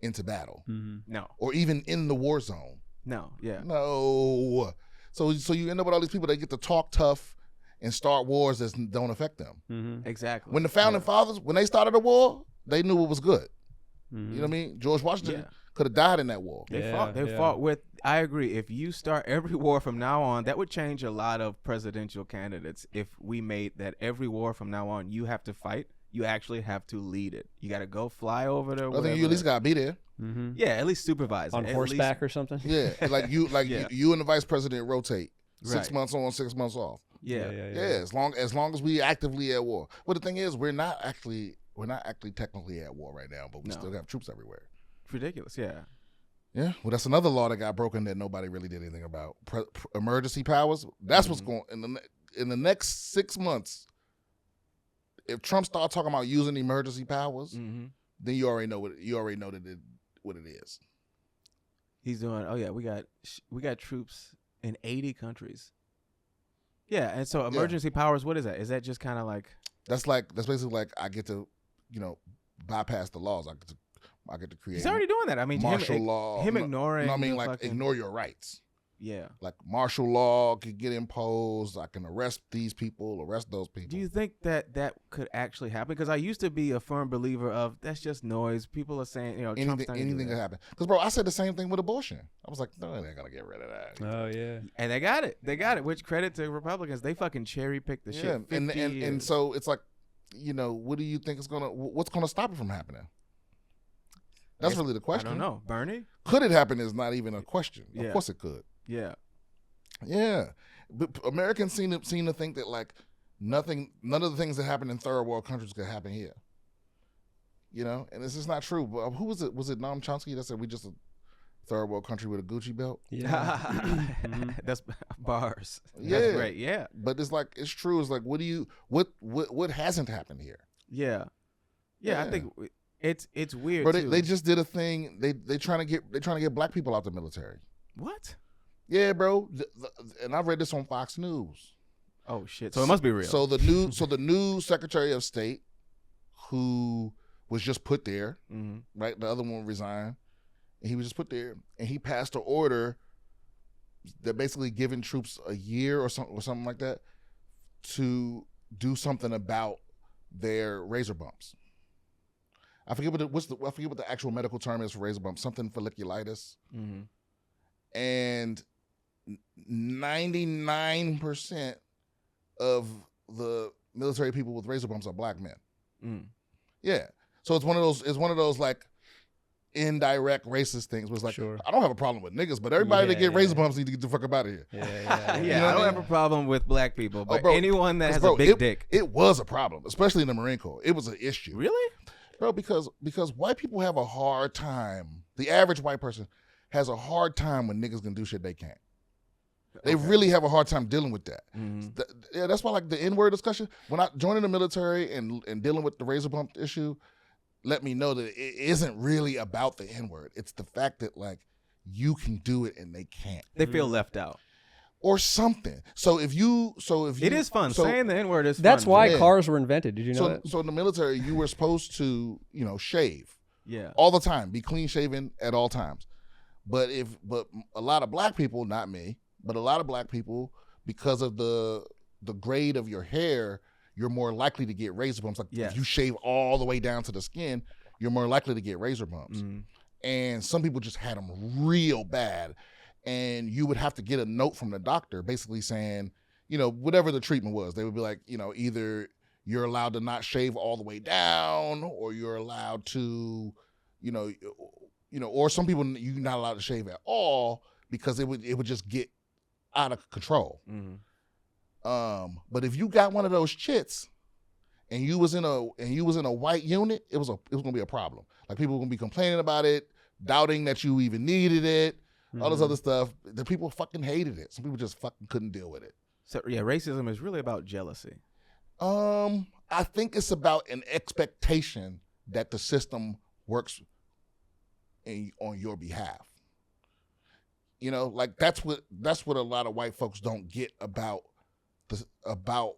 into battle? No. Or even in the war zone? No. Yeah. No. So you end up with all these people that get to talk tough and start wars that don't affect them. Exactly. When the founding fathers, when they started a war, they knew it was good. You know what I mean? George Washington could have died in that war. They fought with. I agree. If you start every war from now on, that would change a lot of presidential candidates. If we made that every war from now on, you have to fight. You actually have to lead it. You got to go fly over there. I think you at least got to be there. Yeah, at least supervise on horseback or something. Yeah, you and the vice president rotate 6 months on, 6 months off. Yeah. As long as we actively at war. But the thing is, we're not actually technically at war right now, but we still have troops everywhere. It's ridiculous. Yeah. Yeah. Well, that's another law that got broken that nobody really did anything about. Emergency powers. That's what's going in the next 6 months. If Trump starts talking about using emergency powers, then you already know what it is. He's doing. Oh yeah, we got troops in 80 countries. Yeah, and so emergency powers, what is that? Is that just kind of like that's basically like I get to, bypass the laws. I get to create. He's already doing that. I mean, martial law. Him ignoring. No, I mean, like ignore your rights. Yeah. Like martial law could get imposed. I can arrest these people, arrest those people. Do you think that could actually happen? Because I used to be a firm believer of that's just noise. People are saying, anything could happen. Because bro, I said the same thing with abortion. I was like, no, they're gonna get rid of that. Oh yeah. And they got it. Which credit to Republicans, they fucking cherry picked the shit. And so it's like, what do you think what's gonna stop it from happening? That's really the question. I don't know. Bernie? Could it happen is not even a question. Yeah. Of course it could. Yeah. Yeah. But Americans seem to think that like none of the things that happen in third world countries could happen here. You know, and this is not true. But who was it? Was it Noam Chomsky that said we just a third world country with a Gucci belt? Yeah. That's bars. Yeah. That's great. Yeah. But it's like it's true. It's like what hasn't happened here? Yeah. Yeah. I Yeah. think it's weird. Bro, too. they just did a thing. They trying to get black people out the military. What? Yeah, bro. And I read this on Fox News. Oh shit. So it must be real. So the new Secretary of State, who was just put there, right? The other one resigned, and he was just put there, and he passed an order that basically giving troops a year or something like that to do something about their razor bumps. I forget what the actual medical term is for razor bumps. Something folliculitis, and 99% of the military people with razor bumps are black men. Yeah, so it's one of those like indirect racist things. Was like, Sure. I don't have a problem with niggas, but everybody that get razor bumps need to get the fuck up out of here. Yeah. Yeah, You know I what don't I have mean? a problem with black people, but bro, anyone that has Bro, a big dick. It was a problem, especially in the Marine Corps. It was an issue. Really? Bro, because white people have a hard time. The average white person has a hard time when niggas can do shit they can't. They really have a hard time dealing with that. Yeah, that's why like the N-word discussion, when I joining the military and dealing with the razor bump issue, let me know that it isn't really about the N-word. It's the fact that like you can do it and they can't. They feel left out. Or something. So if you It is fun. Saying the N-word is That's fun. why Yeah. cars were invented. Did you know that? So in the military, you were supposed to, shave Yeah. all the time, be clean shaven at all times. But a lot of black people, not me, but a lot of black people, because of the grade of your hair, you're more likely to get razor bumps. Like Yes. if you shave all the way down to the skin, you're more likely to get razor bumps. And some people just had them real bad. And you would have to get a note from the doctor basically saying, whatever the treatment was. They would be like, either you're allowed to not shave all the way down, or you're allowed to, or some people you're not allowed to shave at all because it would just get out of control. But if you got one of those chits and you was in a white unit, it was gonna be a problem. Like people were gonna be complaining about it, doubting that you even needed it. All this other stuff. The people fucking hated it. Some people just fucking couldn't deal with it. So yeah, racism is really about jealousy. I think it's about an expectation that the system works on your behalf. Like that's what a lot of white folks don't get about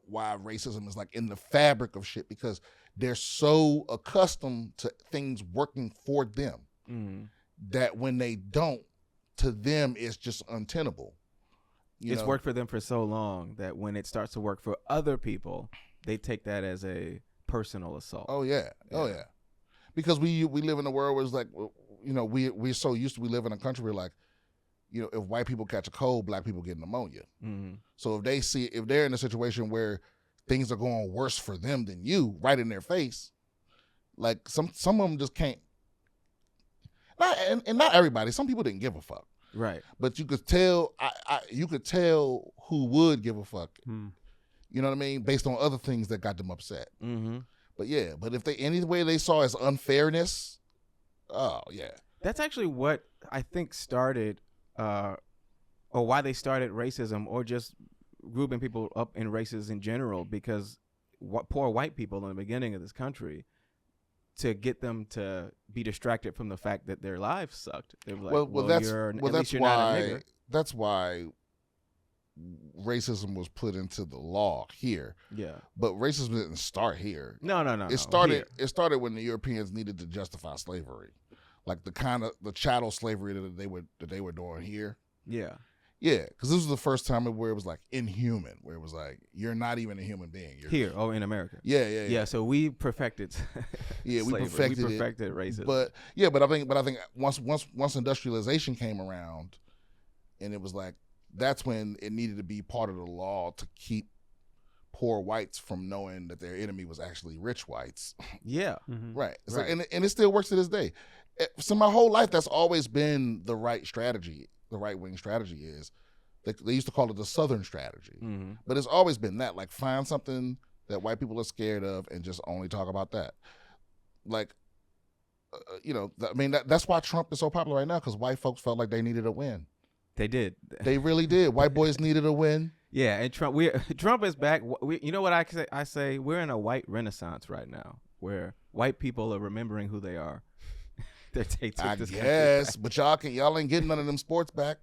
why racism is like in the fabric of shit, because they're so accustomed to things working for them that when they don't, to them it's just untenable. It's worked for them for so long that when it starts to work for other people, they take that as a personal assault. Oh yeah. Because we live in a world where it's like, we're so used to, we live in a country where like, if white people catch a cold, black people get pneumonia. So if they're in a situation where things are going worse for them than you, right in their face, like some of them just can't. And not everybody. Some people didn't give a fuck. Right. But you could tell. You could tell who would give a fuck. You know what I mean? Based on other things that got them upset. But yeah. But if any way they saw as unfairness, oh yeah. That's actually what I think started, or why they started racism, or just grouping people up in races in general, because poor white people in the beginning of this country, to get them to be distracted from the fact that their lives sucked. They were like, that's why racism was put into the law here. Yeah. But racism didn't start here. No. It started when the Europeans needed to justify slavery. Like the chattel slavery that they were doing here. Yeah. Yeah, because this was the first time where it was like inhuman, where it was like you're not even a human being. You're in America. Yeah. So we perfected. Yeah, we slavery. perfected racism. But I think once industrialization came around, and it was like that's when it needed to be part of the law to keep poor whites from knowing that their enemy was actually rich whites. Yeah. Right. Right. And it still works to this day. So my whole life, that's always been the right strategy. The right wing strategy is they used to call it the Southern strategy, but it's always been that, like, find something that white people are scared of and just only talk about that. Like, that's why Trump is so popular right now, because white folks felt like they needed a win. They did. They really did. White boys needed a win. Yeah, and Trump is back. You know what I say? I say we're in a white renaissance right now, where white people are remembering who they are. I guess, but y'all ain't getting none of them sports back.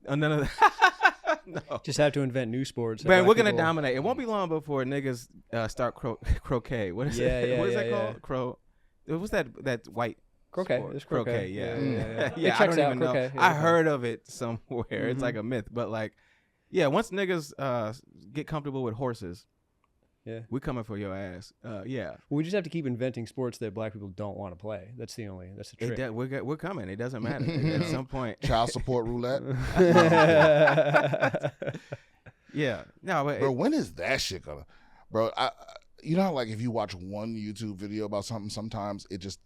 None of that. No. Just have to invent new sports. Man, we're gonna dominate. It won't be long before niggas start croquet. What is it? What is that called? What's that white? Croquet. sport? It's croquet. Yeah. I don't even know. Croquet. I heard of it somewhere. It's like a myth, but like, yeah. Once niggas get comfortable with horses, we're coming for your ass. Yeah. We just have to keep inventing sports that black people don't want to play. That's the trick. We're coming. It doesn't matter. At some point. Child support roulette. Yeah. No, but bro, when is that shit gonna? Bro, you know how, like, if you watch one YouTube video about something, sometimes it just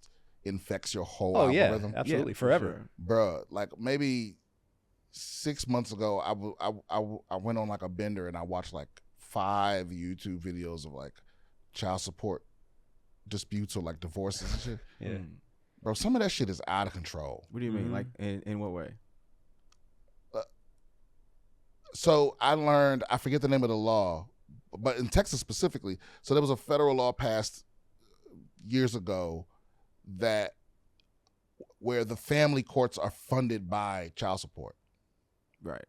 infects your whole algorithm. Yeah, absolutely, forever. Sure. Bro, like, maybe 6 months ago, I went on like a bender and I watched like 5 YouTube videos of like child support disputes or like divorces and shit. Yeah. Bro, some of that shit is out of control. What do you mean? Like, in what way? So I learned, I forget the name of the law, but in Texas specifically, so there was a federal law passed years ago that where the family courts are funded by child support.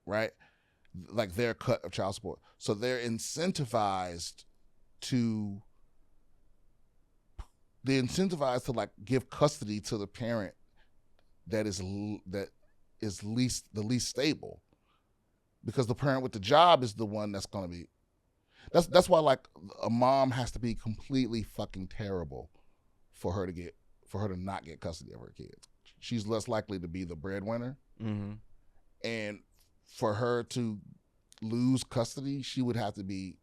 Right? Like their cut of child support. So they're incentivized to like give custody to the parent that is the least stable. Because the parent with the job is the one that's going to be. That's why, like, a mom has to be completely fucking terrible for her to not get custody of her kids. She's less likely to be the breadwinner, and for her to lose custody, she would have to be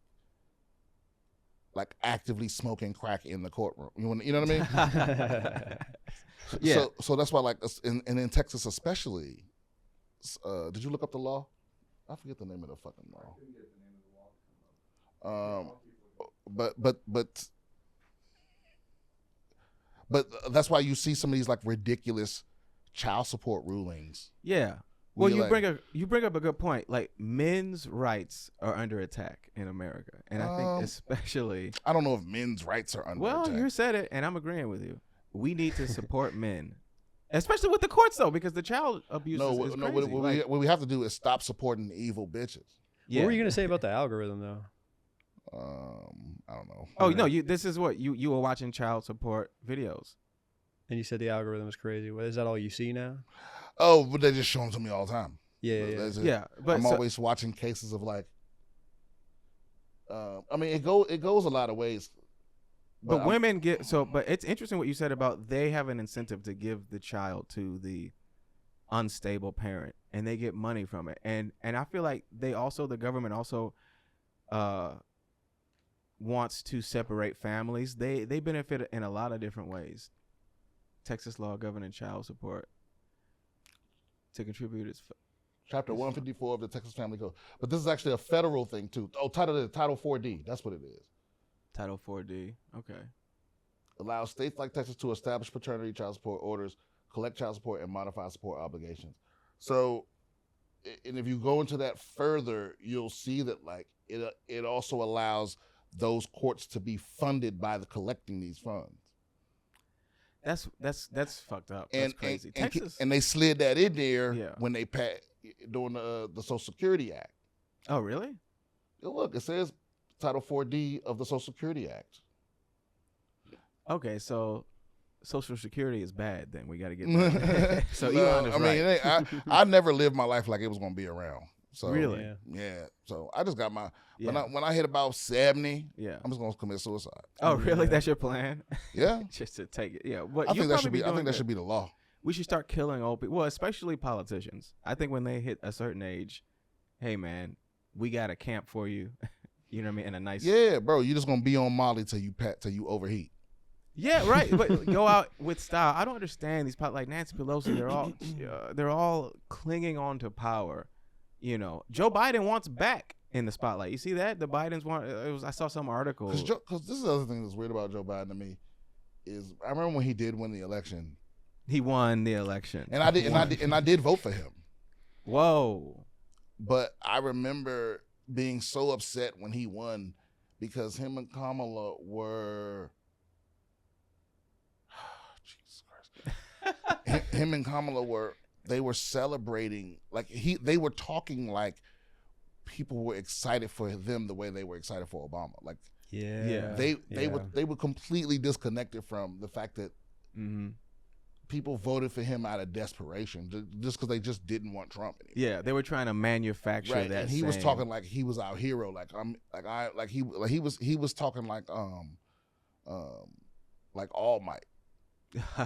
like actively smoking crack in the courtroom. You know what I mean? Yeah. So that's why, like, in Texas especially. Did you look up the law? I forget the name of the fucking law. But that's why you see some of these like ridiculous child support rulings. Yeah. Well, you bring up a good point. Like, men's rights are under attack in America, and I think especially. I don't know if men's rights are under attack. Well, you said it, and I'm agreeing with you. We need to support men. Especially with the courts, though, because the child abuse is crazy. What we have to do is stop supporting the evil bitches. Yeah. What were you going to say about the algorithm, though? I don't know. Oh, no, this is what you were watching child support videos. And you said the algorithm is crazy. Well, is that all you see now? Oh, but they just show them to me all the time. Yeah. But I'm always watching cases of like. I mean, it goes a lot of ways. But women but it's interesting what you said about they have an incentive to give the child to the unstable parent, and they get money from it. And I feel like the government also wants to separate families. They benefit in a lot of different ways. Texas law governing child support to contribute its Chapter 154 of the Texas Family Code. But this is actually a federal thing too. Oh, Title 4D. That's what it is. Title 4D. Okay. Allows states like Texas to establish paternity child support orders, collect child support, and modify support obligations. So, and if you go into that further, you'll see that like it also allows those courts to be funded by the collecting these funds. That's fucked up. That's crazy. Texas, and they slid that in there when they passed during the Social Security Act. Oh, really? Look, it says Title 4D of the Social Security Act. Okay, so Social Security is bad. Then we got to get that. So Elon is right. I never lived my life like it was going to be around. So really, yeah. So I just got my when I hit about 70, I'm just going to commit suicide. Oh, really? That's your plan? Yeah, just to take it. Yeah, but I think that should be. I think that should be the law. We should start killing old people. Well, especially politicians. I think when they hit a certain age, hey man, we got a camp for you. You know what I mean? In a nice. Yeah, bro. You're just gonna be on Molly till you overheat. Yeah, right. But go out with style. I don't understand these like Nancy Pelosi. They're all clinging on to power. You know, Joe Biden wants back in the spotlight. You see that the Bidens want. I saw some article. Because this is the other thing that's weird about Joe Biden to me is I remember when he did win the election. He won the election, and I did vote for him. Whoa! But I remember being so upset when he won because him and Kamala were. Jesus Christ. him and Kamala were celebrating they were talking like people were excited for them the way they were excited for Obama. Like they were completely disconnected from the fact that people voted for him out of desperation just because they just didn't want Trump anymore. Yeah, they were trying to manufacture that. And he was talking like he was our hero. He was talking like All Might.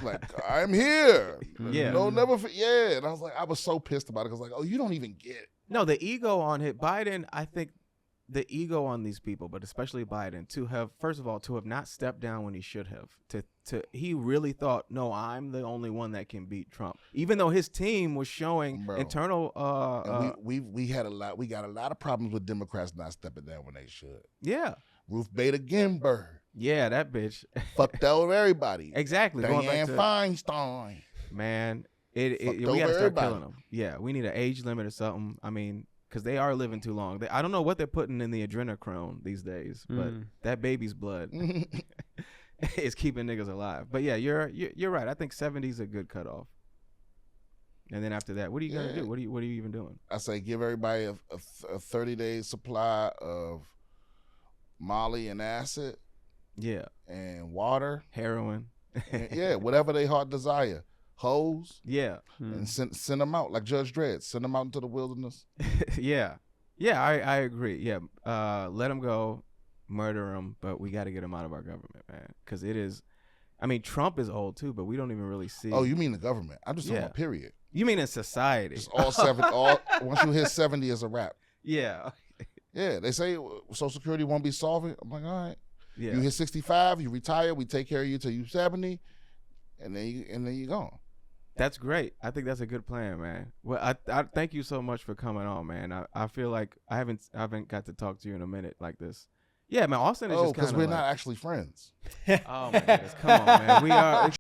Like, I'm here. Yeah. No, never. And I was like, I was so pissed about it because, like, oh, you don't even get it. No, the ego on Biden, I think the ego on these people, but especially Biden, to have, first of all, to have not stepped down when he should have. He really thought, no, I'm the only one that can beat Trump. Even though his team was showing internal. We got a lot of problems with Democrats not stepping down when they should. Yeah. Ruth Bader Ginsburg. Yeah, that bitch. Fucked over everybody. Exactly. Dianne Feinstein. Man, we got to start killing them. Yeah, we need an age limit or something. I mean, because they are living too long. I don't know what they're putting in the adrenochrome these days, but that baby's blood is keeping niggas alive. But yeah, you're right. I think 70 is a good cutoff. And then after that, what are you gonna do? What are you even doing? I say give everybody a 30-day supply of Molly and acid. Yeah. And water. Heroin. And, whatever they heart desire. Hoes. Yeah. And send them out like Judge Dredd. Send them out into the wilderness. Yeah. Yeah, I agree. Yeah. Let them go. Murder them. But we got to get them out of our government, man. Because it is. I mean, Trump is old too, but we don't even really see. Oh, you mean the government? I'm just talking about period. You mean in society? Just once you hit 70 is a wrap. Yeah. Yeah. They say Social Security won't be solvent. I'm like, all right. Yeah. You hit 65, you retire, we take care of you till you're 70, and then you gone. That's great. I think that's a good plan, man. Well, I thank you so much for coming on, man. I feel like I haven't got to talk to you in a minute like this. Yeah, man. Austin is just kind of because we're not actually friends. Oh my goodness, come on, man. We are.